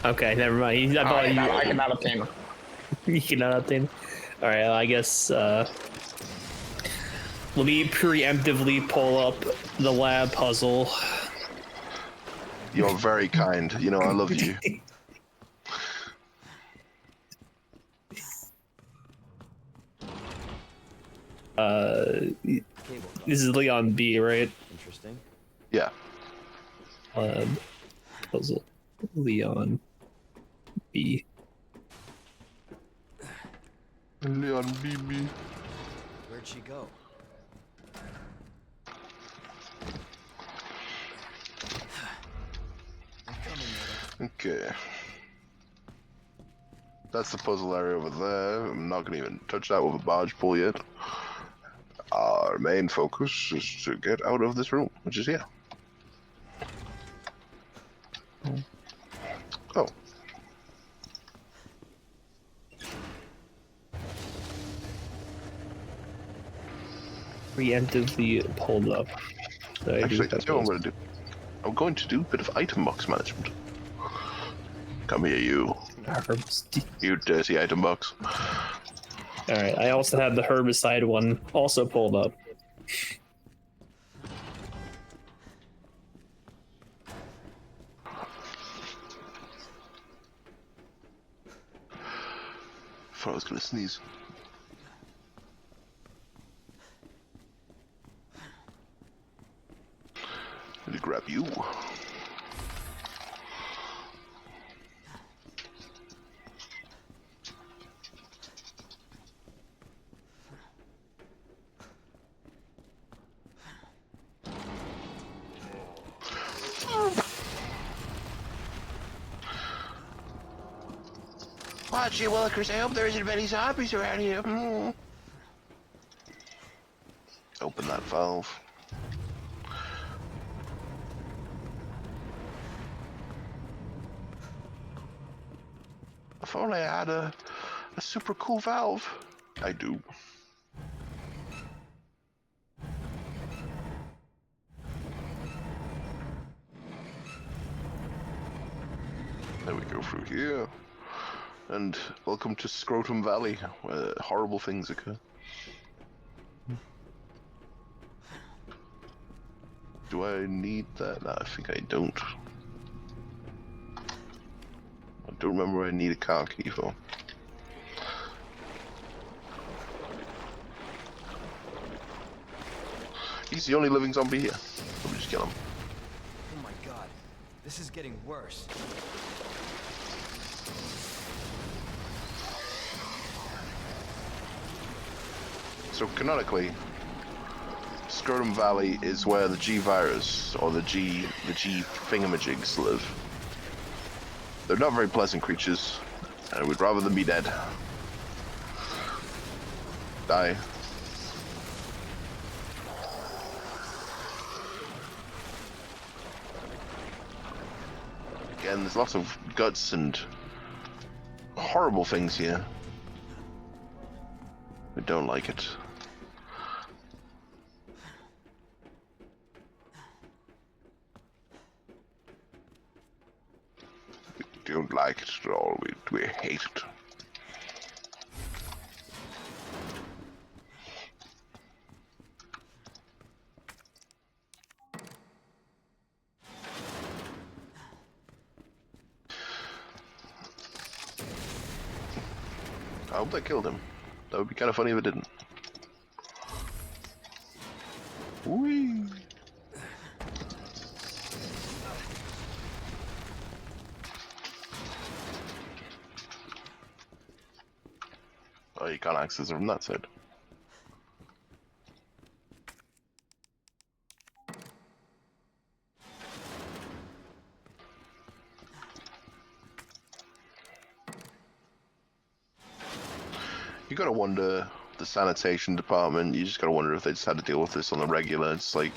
Okay, never mind. I thought I cannot obtain them. you cannot obtain. All right, well, I guess let me preemptively pull up the lab puzzle. You're very kind. You know, I love you. This is Leon B, right? Interesting. Yeah. Puzzle Leon B. Leon BB. Where'd she go? I'm coming, Ada. Okay. That's the puzzle area over there. I'm not gonna even touch that with a barge pull yet. Our main focus is to get out of this room, which is here. Oh. Preemptively pulled up. So Actually, that's what I'm going to do. I'm going to do a bit of item box management. Come here, you. You dirty item box. Alright, I also have the herbicide one also pulled up. Thought I was going to sneeze. Let me grab you. Watch you, Willikers. I hope there isn't many zombies around here. Open that valve. If only I had a super cool valve. I do. There we go through here. And welcome to Scrotum Valley, where horrible things occur. Do I need that? No, I think I don't. I don't remember what I need a car key for. He's the only living zombie here. Let me just kill him. Oh my god, this is getting worse. So canonically, Scrotum Valley is where the G virus or the G thingamajigs live. They're not very pleasant creatures, and we'd rather them be dead. Die. Again, there's lots of guts and horrible things here. We don't like it. We don't like it at all. We hate it. I hope they killed him. That would be kind of funny if it didn't. Whee! Oh, you can't access it from that side. You gotta wonder, the sanitation department, you just gotta wonder if they just had to deal with this on the regular. It's like,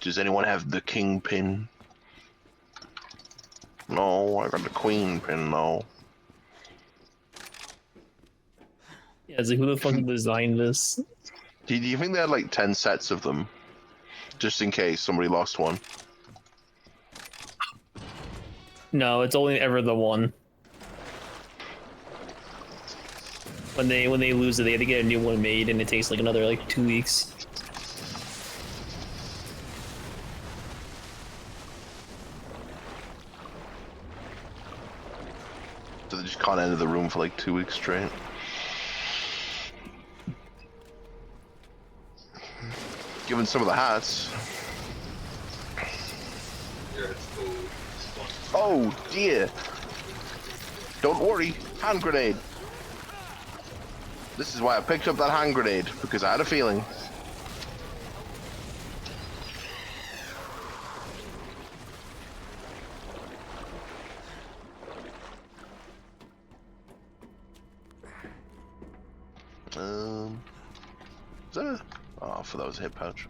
does anyone have the kingpin? No, I got the queen pin, no. Yeah, it's like, who the fuck designed this? Do you think they had like 10 sets of them? Just in case somebody lost one? No, it's only ever the one. When they lose it, they have to get a new one made, and it takes like another like 2 weeks. So they just can't enter the room for like 2 weeks straight. Given some of the hats. Oh dear! Don't worry, hand grenade. This is why I picked up that hand grenade, because I had a feeling. Is that a... Oh, I thought that was a hip pouch.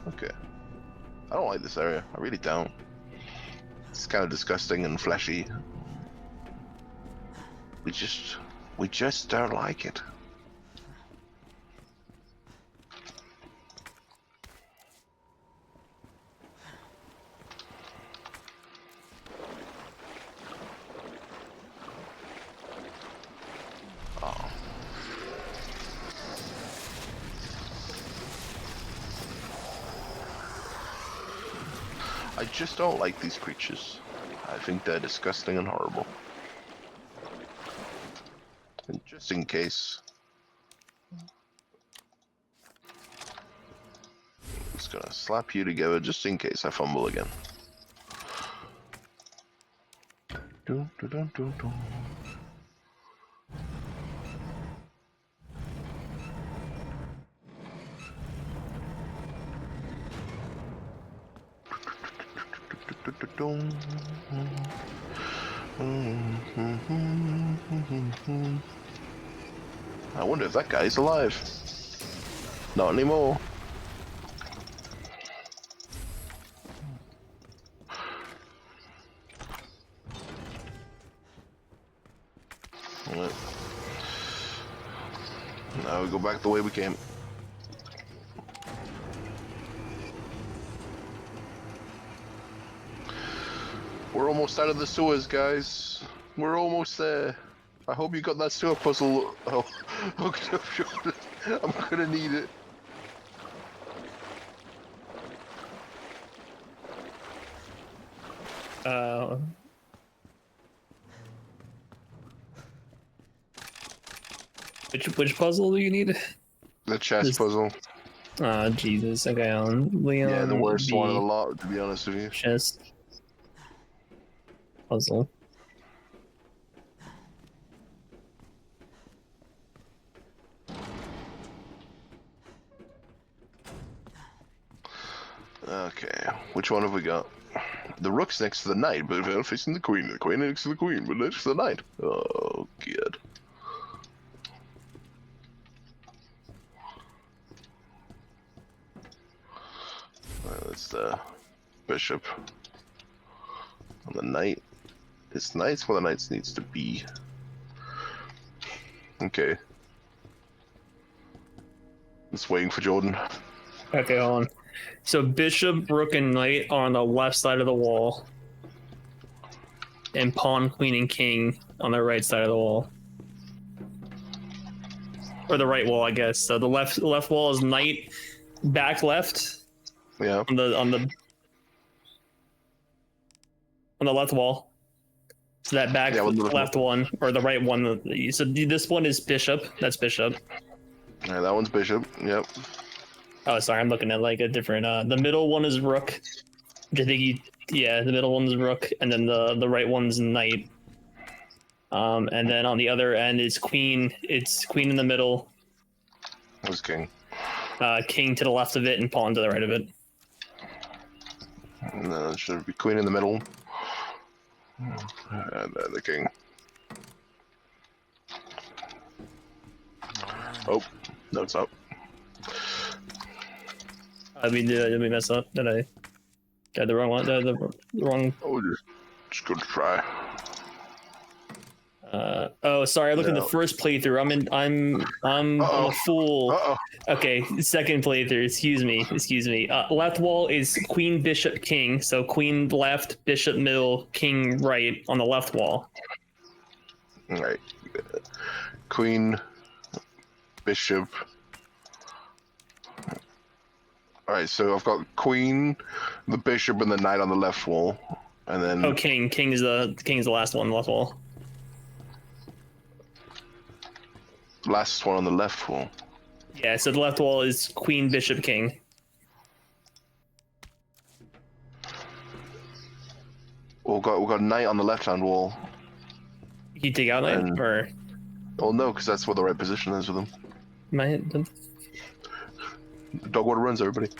Okay. I don't like this area. I really don't. It's kind of disgusting and fleshy. We just don't like it. Oh. I just don't like these creatures. I think they're disgusting and horrible. And just in case, I'm just gonna slap you together just in case I fumble again. Dun, dun, dun, dun, dun. I wonder if that guy's alive. Not anymore. Right. Now we go back the way we came. We're almost out of the sewers, guys. We're almost there. I hope you got that sewer puzzle. Oh, I'm gonna need it. Which puzzle do you need? The chest puzzle. Ah, Jesus. Okay, Leon. Yeah, the worst B, one of the lot, to be honest with you. chest puzzle. Okay, which one have we got? The rook's next to the knight, but facing the queen. The queen next to the queen, but next to the knight. Oh, good. That's the bishop. On the knight. This knight's where the knight needs to be. Okay. Just waiting for Jordan. Okay, hold on. So bishop, rook, and knight are on the left side of the wall, and pawn, queen, and king on the right side of the wall, or the right wall, I guess. So the left wall is knight, back left. Yeah. On the left wall. So that back left one, or the right one. So this one is bishop. That's bishop. Yeah, that one's bishop. Yep. Oh, sorry, I'm looking at like a different. The middle one is rook, which I think the middle one's rook, and then the right one's knight. And then on the other end is queen. It's queen in the middle. Who's king? King to the left of it, and pawn to the right of it. And then it should be queen in the middle. And then the king. Oh, no, it's up. Did we mess up? Did I get the wrong one? The wrong. Oh, just go to try. Oh, sorry. I looked at the first playthrough. I'm a fool. Uh-oh. Okay, second playthrough. Excuse me. Left wall is queen, bishop, king. So queen left, bishop middle, king right on the left wall. All right. Queen, bishop. All right, so I've got queen, the bishop, and the knight on the left wall, and then. Oh, king. King's the last one on the left wall. Last one on the left wall. Yeah, so the left wall is queen, bishop, king. We've got knight on the left-hand wall. You take out knight or? Well, no, because that's where the right position is with them. Dogwater runs, everybody.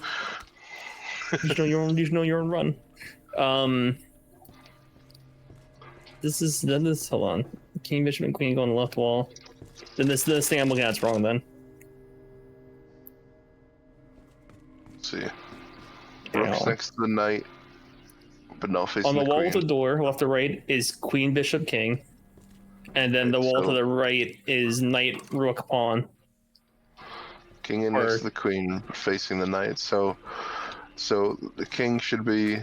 You know your own run. This is hold on. King, bishop, and queen go on the left wall. Then this thing I'm looking at is wrong then. see. You Rook's know. next to the knight, but not facing On the wall queen. with the door, left to right, is queen, bishop, king. And then the Okay, wall so- to the right is knight, rook, pawn. King in Or- next to the queen, facing the knight. So the king should be.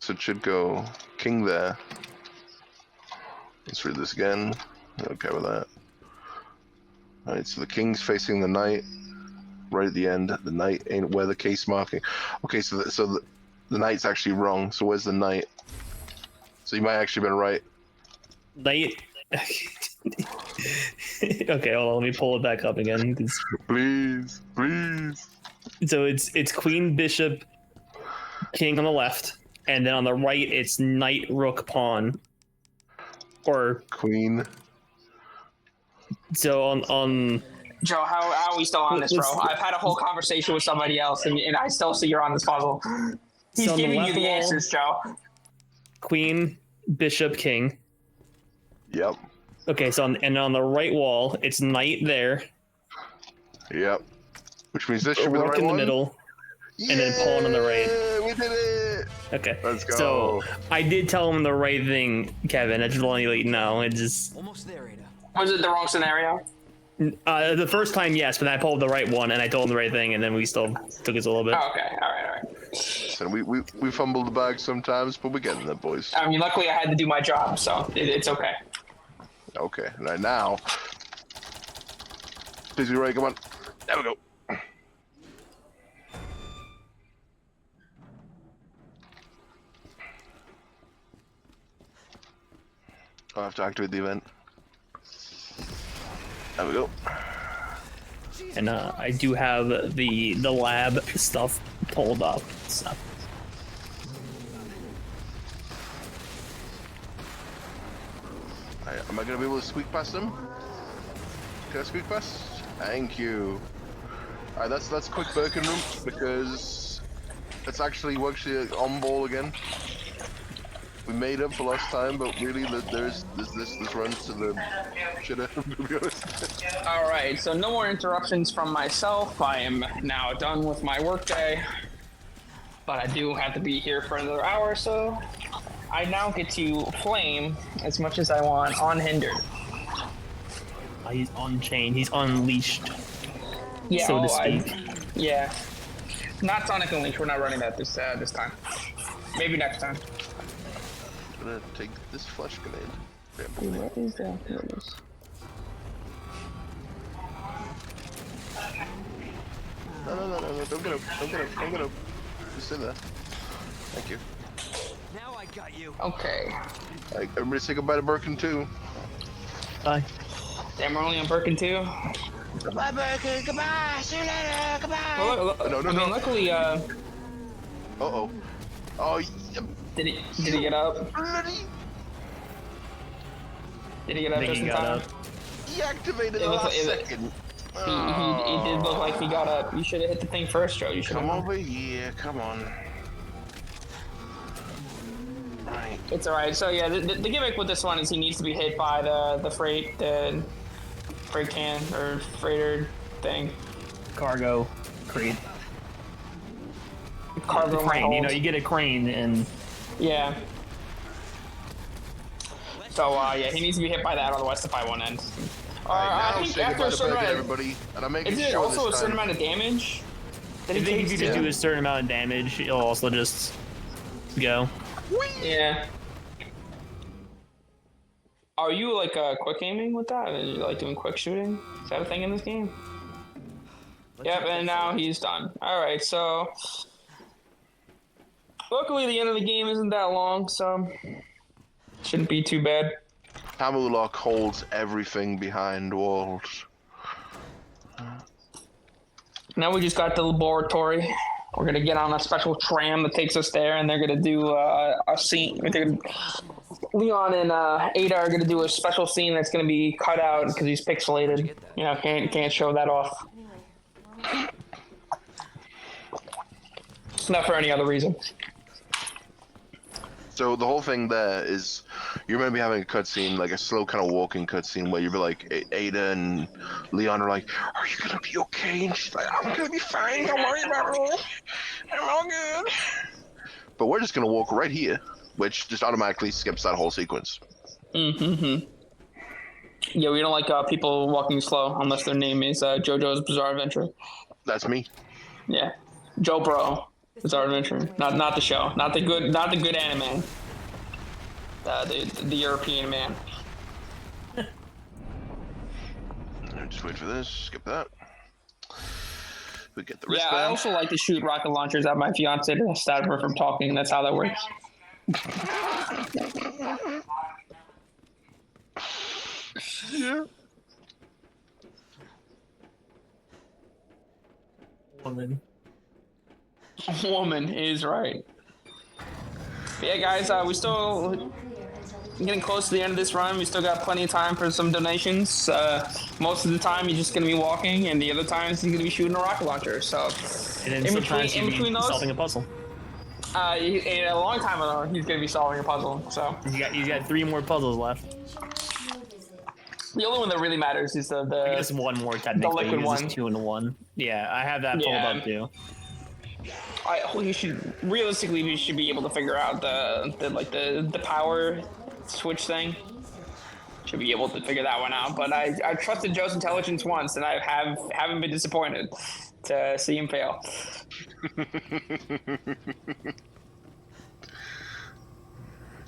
So it should go king there. Let's read this again. Okay with that. Alright, so the king's facing the knight. Right at the end, the knight ain't where the case marking. Okay, so the knight's actually wrong. So where's the knight? So you might actually been right. Knight. Okay, hold on. Let me pull it back up again. Please, please. So it's queen, bishop, king on the left, and then on the right it's knight, rook, pawn. Or Queen. so on Joe, how are we still on this, bro? Let's- I've had a whole conversation with somebody else, and I still see you're on this puzzle. He's So on the giving you left the wall- answers, Joe. queen, bishop, king. Yep. Okay, so on the right wall it's knight there, Yep. Which means this should be the rook right in the one. middle, and then pawn on the right. Yeah, we did it. Okay. Let's go. So I did tell him the right thing, Kevin. I just want you to let you know. It just Almost there, Ada. Was it the wrong scenario? the first time, yes, but I pulled the right one and I told him the right thing, and then we still took us a little bit. Oh, okay, all right. So we fumble the bag sometimes, but we're getting there, boys. I mean, luckily I had to do my job, so it's okay. Okay, right now. Please be right. Come on. There we go. I'll have to activate the event. There we go. And I do have the lab stuff pulled up. So. Alright, am I gonna be able to squeak past them? Can I squeak past? Thank you. Alright, that's quick Birkin room because it's actually we're actually on ball again. We made up for last time, but really there's this run to the shitter, to be honest. All right, so no more interruptions from myself. I am now done with my workday, but I do have to be here for another hour or so. I now get to flame as much as I want, unhindered. He's unchained. He's unleashed, Yeah, so to speak. yeah. Not Sonic Unleashed. We're not running that this time. Maybe next time. I'm gonna take this flash grenade. Damn. What is that? Here it is. No, don't get up. Just sit there. Thank you. Now I got you. Okay. Alright, everybody say goodbye to Birkin too. Bye. Damn, we're only on Birkin too. Goodbye, Birkin. Goodbye. See you later. Goodbye. Well, No. luckily, Uh-oh. Oh, yeah, did he get up? bloody Did he get up I think just he in got time? up. deactivated It the looks last like- second. He did look like he got up. You should have hit the thing first, Joe. You should Come have. over here. Come on. Right. It's alright. So yeah, the gimmick with this one is he needs to be hit by the freight can or freighter thing. Cargo crate. Cargo might Crane. You know, hold. you get a crane and Yeah. So yeah, he needs to be hit by that, otherwise the fight won't end. Alright, I now think say after goodbye a to certain Birkin, amount, everybody. And I'm making is it sure also this a certain time. amount of damage? That I he think if takes you just too? do a certain amount of damage, it'll also just go. Yeah. Are you like quick aiming with that? Are you like doing quick shooting? Is that a thing in this game? Yep, and now he's done. Alright, so luckily the end of the game isn't that long, so shouldn't be too bad. Hammerlock holds everything behind walls. Now we just got the laboratory. We're gonna get on a special tram that takes us there, and they're gonna do a scene. Leon and Ada are gonna do a special scene that's gonna be cut out because he's pixelated. You know, can't show that off. Not for any other reason. So the whole thing there is You remember me having a cutscene, like a slow kind of walking cutscene, where you'd be like, Ada and Leon are like, "Are you gonna be okay?" And she's like, "I'm gonna be fine. Don't worry about me. I'm all good." But we're just gonna walk right here, which just automatically skips that whole sequence. Mm-hmm. Yeah, we don't like people walking slow unless their name is JoJo's Bizarre Adventure. That's me. Yeah, Joe Bro Bizarre Adventure, not the show, not the good anime. The European man. Just wait for this. Skip that. We get the Yeah, wristband. I also like to shoot rocket launchers at my fiance to stop her from talking. That's how that works. Yeah. Woman is right. But yeah, guys, we still getting close to the end of this run. We still got plenty of time for some donations. Most of the time, you're just going to be walking, and the other times, you're going to be shooting a rocket launcher. So, And then in sometimes between, you be those, solving a puzzle. a long time ago, he's going to be solving a puzzle. So, He's got 3 more puzzles left. the only one that really matters is I guess the one more technically. liquid because one. it's 2 in 1. Yeah, I have that pulled up too. we should be able to figure out the power switch thing. Should be able to figure that one out. But I trusted Joe's intelligence once, and I haven't been disappointed to see him fail.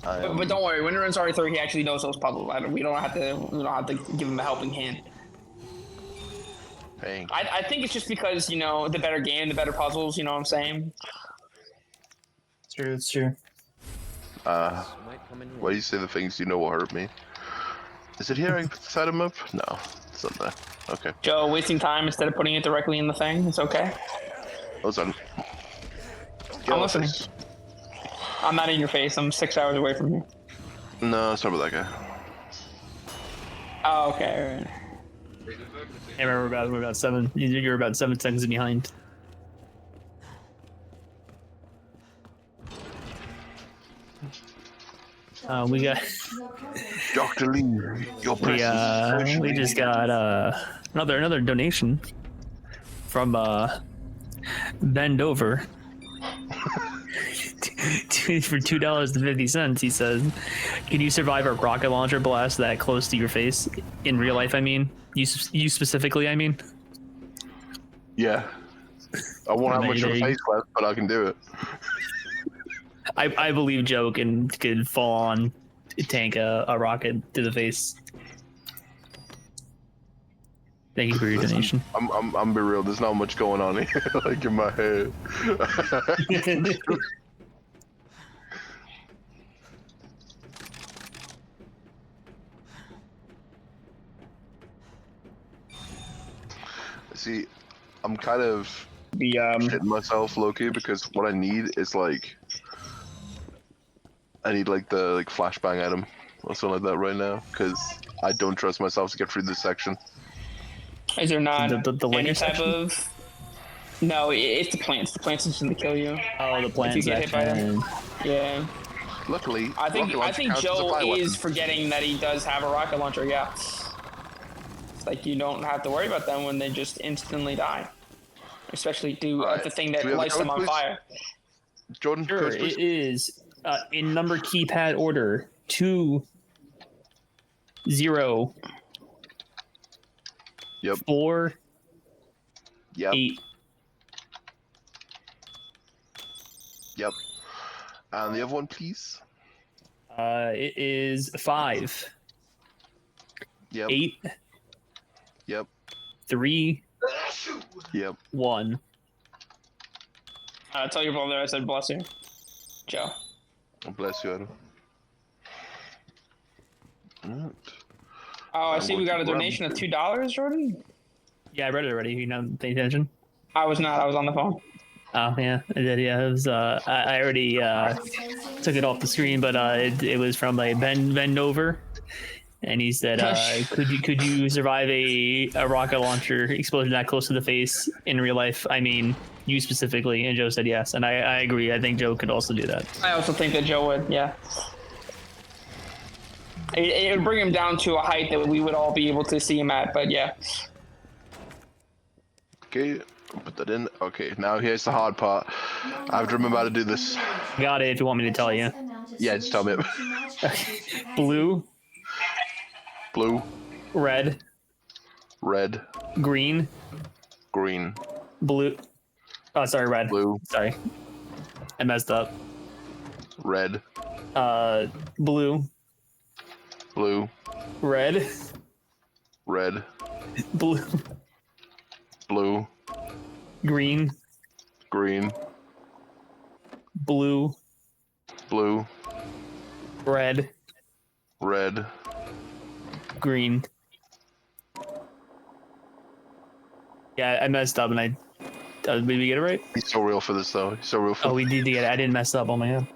But don't worry, when Rune's already through, he actually knows those puzzles. We don't have to give him a helping hand. I think it's just because, the better game, the better puzzles, you know what I'm saying? It's true. Why do you say the things you know will hurt me? Is it here I put the side of him up? No, it's not there. Okay. Joe, wasting time instead of putting it directly in the thing, it's okay. Hold on. I'm listening. I'm not in your face, I'm 6 hours away from you. No, it's not about that guy. Oh, okay, alright. Hey, we're about 7. You're about 7 seconds behind. We got. Dr. Lee, your presence. We just got another donation from Bend Over. For $2.50, he says, "Can you survive a rocket launcher blast that close to your face in real life? I mean, you specifically. I mean, Yeah. I won't have much of a face left, but I can do it. I believe Joe could fall on tank a rocket to the face." Thank you for your donation. I'm be real. There's not much going on here, like in my head. See, I'm kind of shitting myself, low-key, because what I need is like, I need like the flashbang item or something like that right now, because I don't trust myself to get through this section. Is there not the any linear type section? of... No, it's the plants. The plants are just going to kill you. Oh, the plant If you get hit by them. section. Yeah. Luckily, I think rocket launcher counts as a Joe fire weapon. is forgetting that he does have a rocket launcher, yeah. It's like you don't have to worry about them when they just instantly die. Especially do the thing that Do we have the lights them code, on please? fire. Jordan, Sure, codes, please? it is in number keypad order 2 0 Yep. 4 Yep. 8. Yep. And the other one, please. It is 5 Yep. 8 Yep. 3 Yep. 1. Tell your brother I said bless you. Joe. Bless you, Adam. Alright. Oh, I I'm see going we got to a grab donation of you. $2, Jordan? Yeah, I read it already. You know, pay attention. I was not. I was on the phone. Oh yeah, I did. Yeah, it was. I already took it off the screen, but it was from a Ben Over, and he said, "Could you survive a rocket launcher explosion that close to the face in real life? I mean, you specifically." And Joe said yes, and I agree. I think Joe could also do that. I also think that Joe would, yeah. It would bring him down to a height that we would all be able to see him at. But yeah. Okay, put that in. Okay, now here's the hard part. I have to remember how to do this. Got it. If you want me to tell you. Yeah, just tell me. Blue, Blue, red, red, green, green, blue. Oh, sorry, red. blue, Sorry, I messed up. red, Blue, blue, red, red, blue, blue, green, green, blue, blue, red, red. green. Yeah, I messed up and I. Did we get it right? He's so real for this though. He's so real for Oh, we need to get it. I didn't mess up. Oh my god.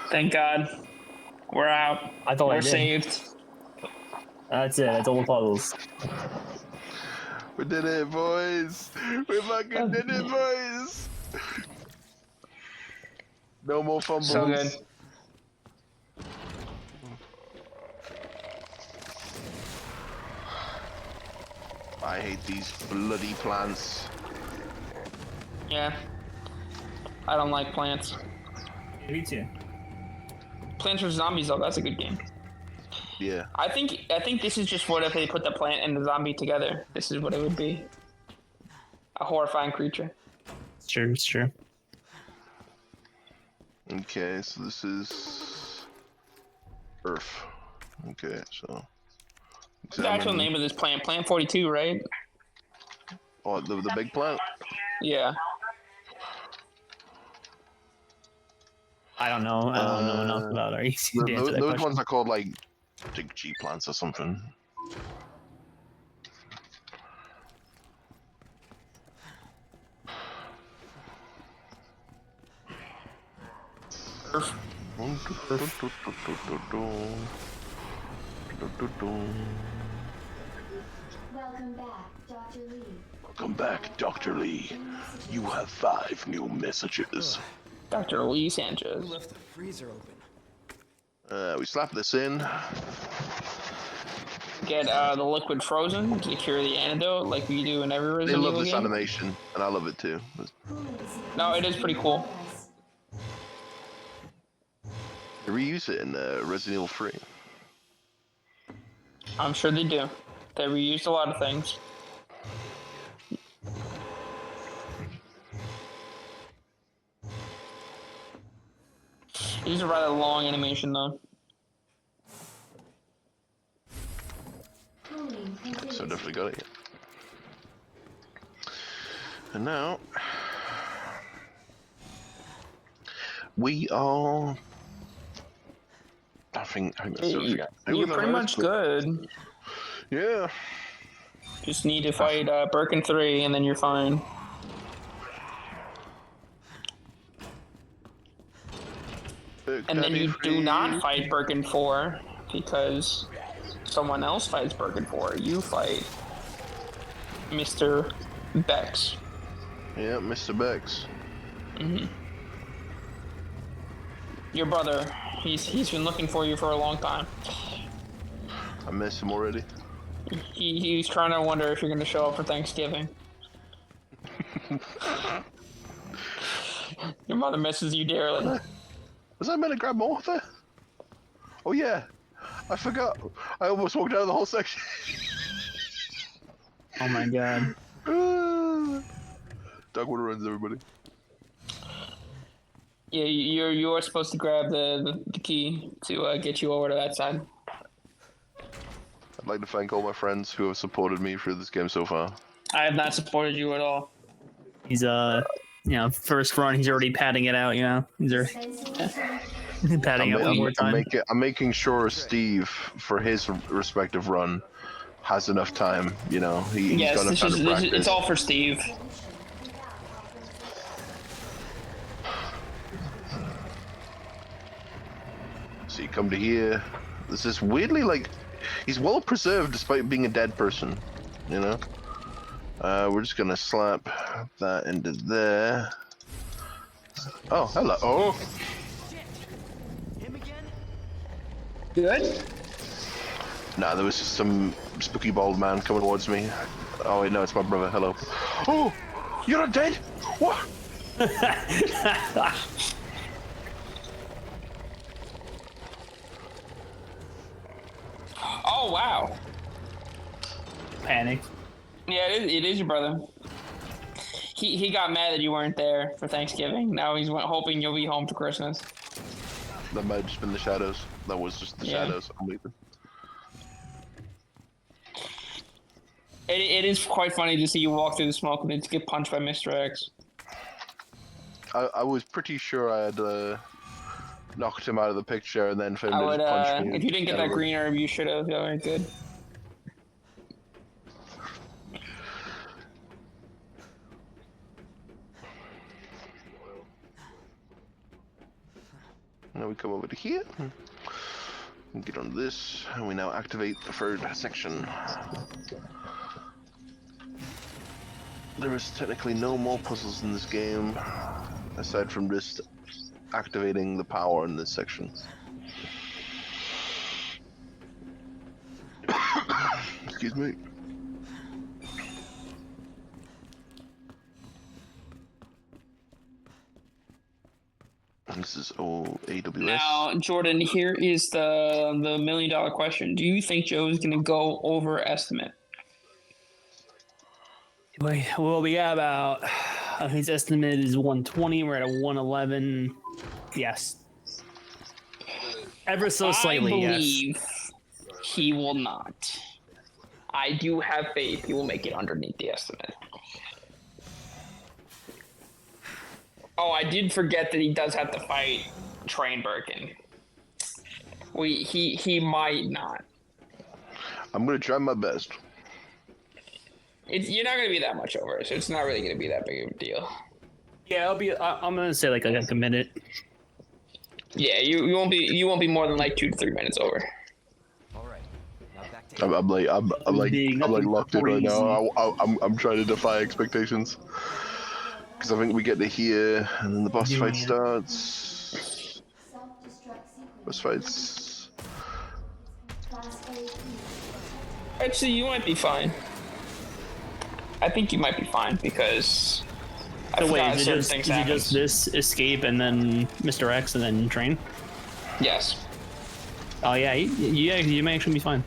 Thank God. We're out. I thought I We're did. saved. That's it. That's all the puzzles. We did it, boys. We fucking did it, boys. No more fumbles. So good. I hate these bloody plants. Yeah. I don't like plants. Me too. Plants vs Zombies though, that's a good game. Yeah. I think this is just what if they put the plant and the zombie together. This is what it would be. A horrifying creature. It's true. It's true. Okay, so this is Earth. Okay, so. What's the actual name of this plant? Plant 42, right? Oh, the big plant? Yeah. I don't know. I don't know enough about our easy to answer that Those question. ones are called like big G plants or something. Earth. Welcome back, Dr. Lee. Welcome back, Dr. Lee. You have 5 new messages. Dr. Lee Sanchez. Who left the freezer open? We slap this in. Get the liquid frozen to cure the antidote like we do in every They Resident love Evil this game. animation, and I love it too. No, it is pretty cool. They reuse it in Resident Evil 3. I'm sure they do. They reused a lot of things. It is a rather long animation though. So definitely got it. And now we are. I think that's everything. You're pretty much good. Yeah. Just need to fight Birkin 3 and then you're fine. And then you do not fight Birkin 4 because someone else fights Birkin 4. You fight Mr. Bex. Yeah, Mr. Bex. Your brother. He's been looking for you for a long time. I miss him already. He's trying to wonder if you're gonna show up for Thanksgiving. Your mother misses you dearly. Was I meant to grab more of it? Oh yeah, I forgot. I almost walked out of the whole section. Oh my god. Dogwater runs, everybody. Yeah, you're supposed to grab the key to get you over to that side. I'd like to thank all my friends who have supported me through this game so far. I have not supported you at all. He's first run. He's already padding it out. He's already padding out one more time. I'm making sure Steve, for his respective run, has enough time. He's Yes, got enough time to practice. it's all for Steve. So you come to here. This is weirdly like he's well preserved despite being a dead person. We're just gonna slap that into there. Oh, hello. Oh. Him again? Good. Nah, there was just some spooky bald man coming towards me. Oh wait, no, it's my brother. Hello. Oh, you're not dead? What? Oh wow. Panic. Yeah, it is your brother. He got mad that you weren't there for Thanksgiving. Now he's hoping you'll be home for Christmas. That might have just been the shadows. That was just the shadows. I'm leaving. It is quite funny to see you walk through the smoke and then get punched by Mr. X. I was pretty sure I had knocked him out of the picture and then for him I to would, just punch me. if you didn't get that Terrible. green herb, you should have. That went good. Now we come over to here. And get on this, and we now activate the third section. There is technically no more puzzles in this game, aside from just activating the power in this section. Excuse me. This is AWS. Now, Jordan, here is the $1 million question. Do you think Joe's going to go over estimate? Well, we got about, his estimate is 120. We're at a 111. Yes. Ever so slightly, I yes. believe he will not. I do have faith he will make it underneath the estimate. Oh, I did forget that he does have to fight Train Birkin. He might not. I'm gonna try my best. You're not going to be that much over, so it's not really going to be that big of a deal. Yeah, I'm gonna say like a minute. Yeah, you won't be more than like 2 to 3 minutes over. All right. Now back to I'm like locked in right now. I'm trying to defy expectations. Because I think we get to here, and then the boss fight starts. Boss fights. Actually, you might be fine. I think you might be fine because I So wait, forgot is certain it things just happen. this escape and then Mr. X and then train? Yes. Oh yeah, you may actually be fine.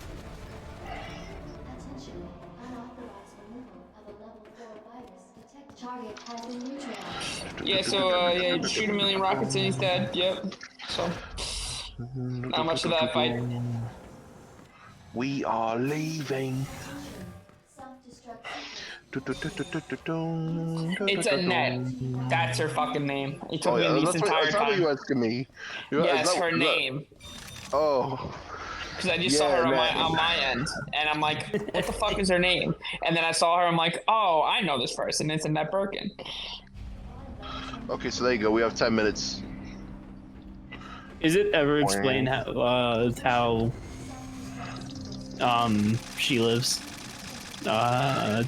Attention. Unauthorized removal of a level 4 virus. Detect target has been neutralized. Yeah. So yeah, you shoot 1,000,000 rockets and he's dead. Yep. So not much of that fight. We are leaving. Self-destruct It's Annette. That's her fucking name. It took Oh me yeah, this that's what entire you time. asking me. Yes, her name. Oh. Because I just saw her Annette. on my end, and I'm like, what the fuck is her name? And then I saw her, I'm like, oh, I know this person. It's Annette Birkin. Okay, so there you go. We have 10 minutes. Is it ever explained how she lives?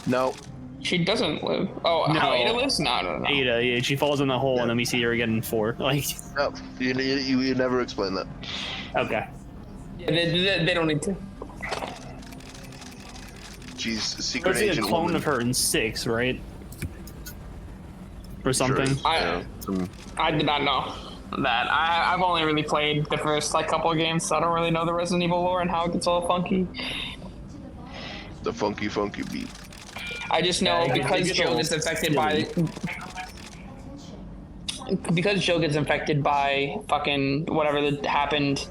No. She doesn't live. Oh, No. how Ada lives? No. Ada, yeah, she falls in the hole and then we see her again in 4. Like, No. You never explain that. okay. Yeah, they don't need to. She's a secret There's a agent clone woman. of her in 6, right? Or something. Sure. I Some- I did not know that. I've only really played the first like couple of games, so I don't really know the Resident Evil lore and how it gets all funky. the funky beat. I just know Yeah, because it gets Joe all gets infected by fucking whatever that happened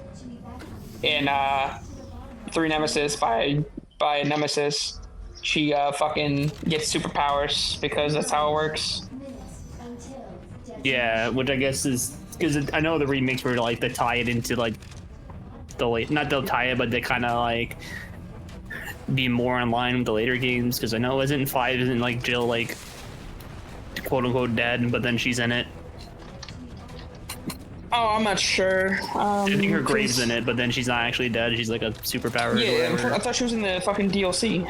in 3 Nemesis by Nemesis, she fucking gets superpowers because that's how it works. Yeah, which I guess is because I know the remakes were like to tie it into like the late, not to tie it, but they kind of like be more in line with the later games. Because I know isn't 5 isn't like Jill like quote unquote dead, but then she's in it. Oh, I'm not sure. I think her grave's in it, but then she's not actually dead. She's like a superpower. Yeah, or whatever. I thought she was in the fucking DLC.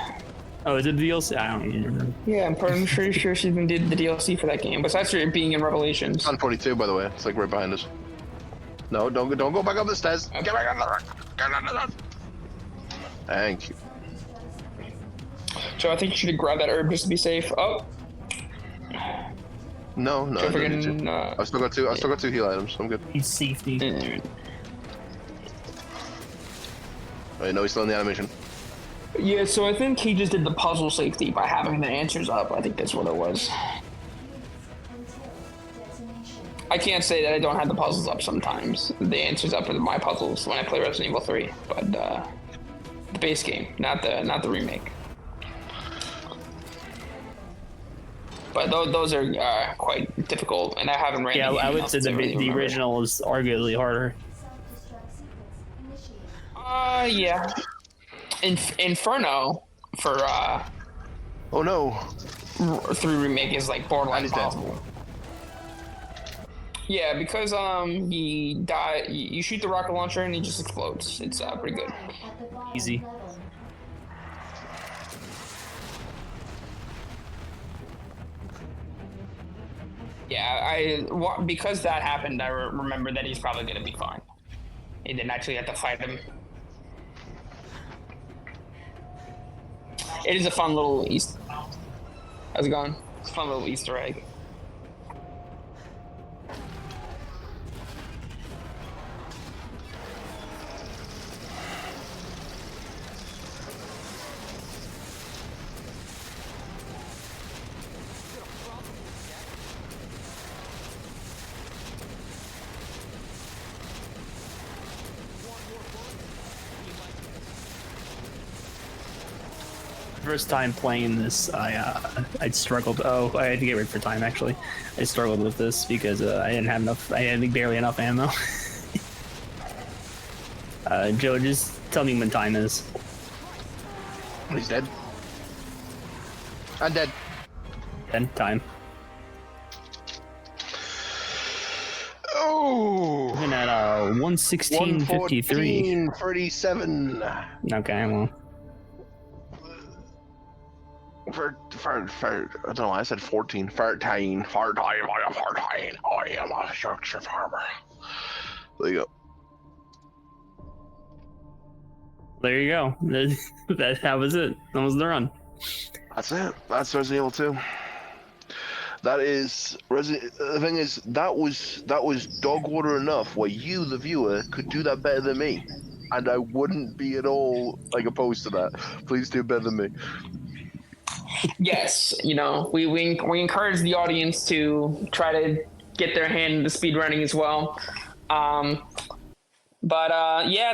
Oh, is it the DLC? I don't remember. Yeah, I'm pretty sure she even did the DLC for that game. Besides her being in Revelations. On 42, by the way. It's like right behind us. No, don't go back up the stairs. Get back on the stairs. Thank you. So I think you should have grabbed that herb just to be safe. Oh, No, I Joe, don't need forgetting. to. I still got two. I still got 2 heal items. I'm good. He's safety. I know he's still in the animation. Yeah, so I think he just did the puzzle safety by having the answers up. I think that's what it was. I can't say that I don't have the puzzles up sometimes. The answers up for my puzzles when I play Resident Evil 3, but the base game, not the remake. But those are quite difficult, and I haven't ran. Yeah, I would enough say to really the remember. original is arguably harder. Yeah. Inferno for Oh no! 3 remake is like borderline And he's dead. impossible. Yeah, because he die. You shoot the rocket launcher and he just explodes. It's pretty good. Easy. Yeah, because that happened, I remember that he's probably gonna be fine. He didn't actually have to fight him. It is a fun little Easter. How's it going? It's a fun little Easter egg. First time playing this, I struggled. Oh, I had to get ready for time actually. I struggled with this because I didn't have enough. I had barely enough ammo. Joe, just tell me when time is. He's dead. I'm dead. Then time. Oh! Even at 1:16:53. 1:37. Okay, well. For I don't know why I said 14. 13. I am a Yorkshire farmer. There you go. There you go. That was it. That was the run. That's it. That's Resident Evil 2. That is the thing is that was Dogwater enough where you, the viewer, could do that better than me, and I wouldn't be at all like opposed to that. Please do better than me. Yes, we encourage the audience to try to get their hand into speedrunning as well. Yeah,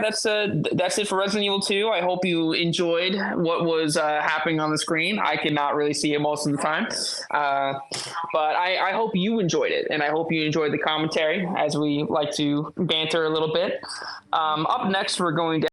that's it for Resident Evil 2. I hope you enjoyed what was happening on the screen. I could not really see it most of the time, but I hope you enjoyed it, and I hope you enjoyed the commentary as we like to banter a little bit. Up next, we're going to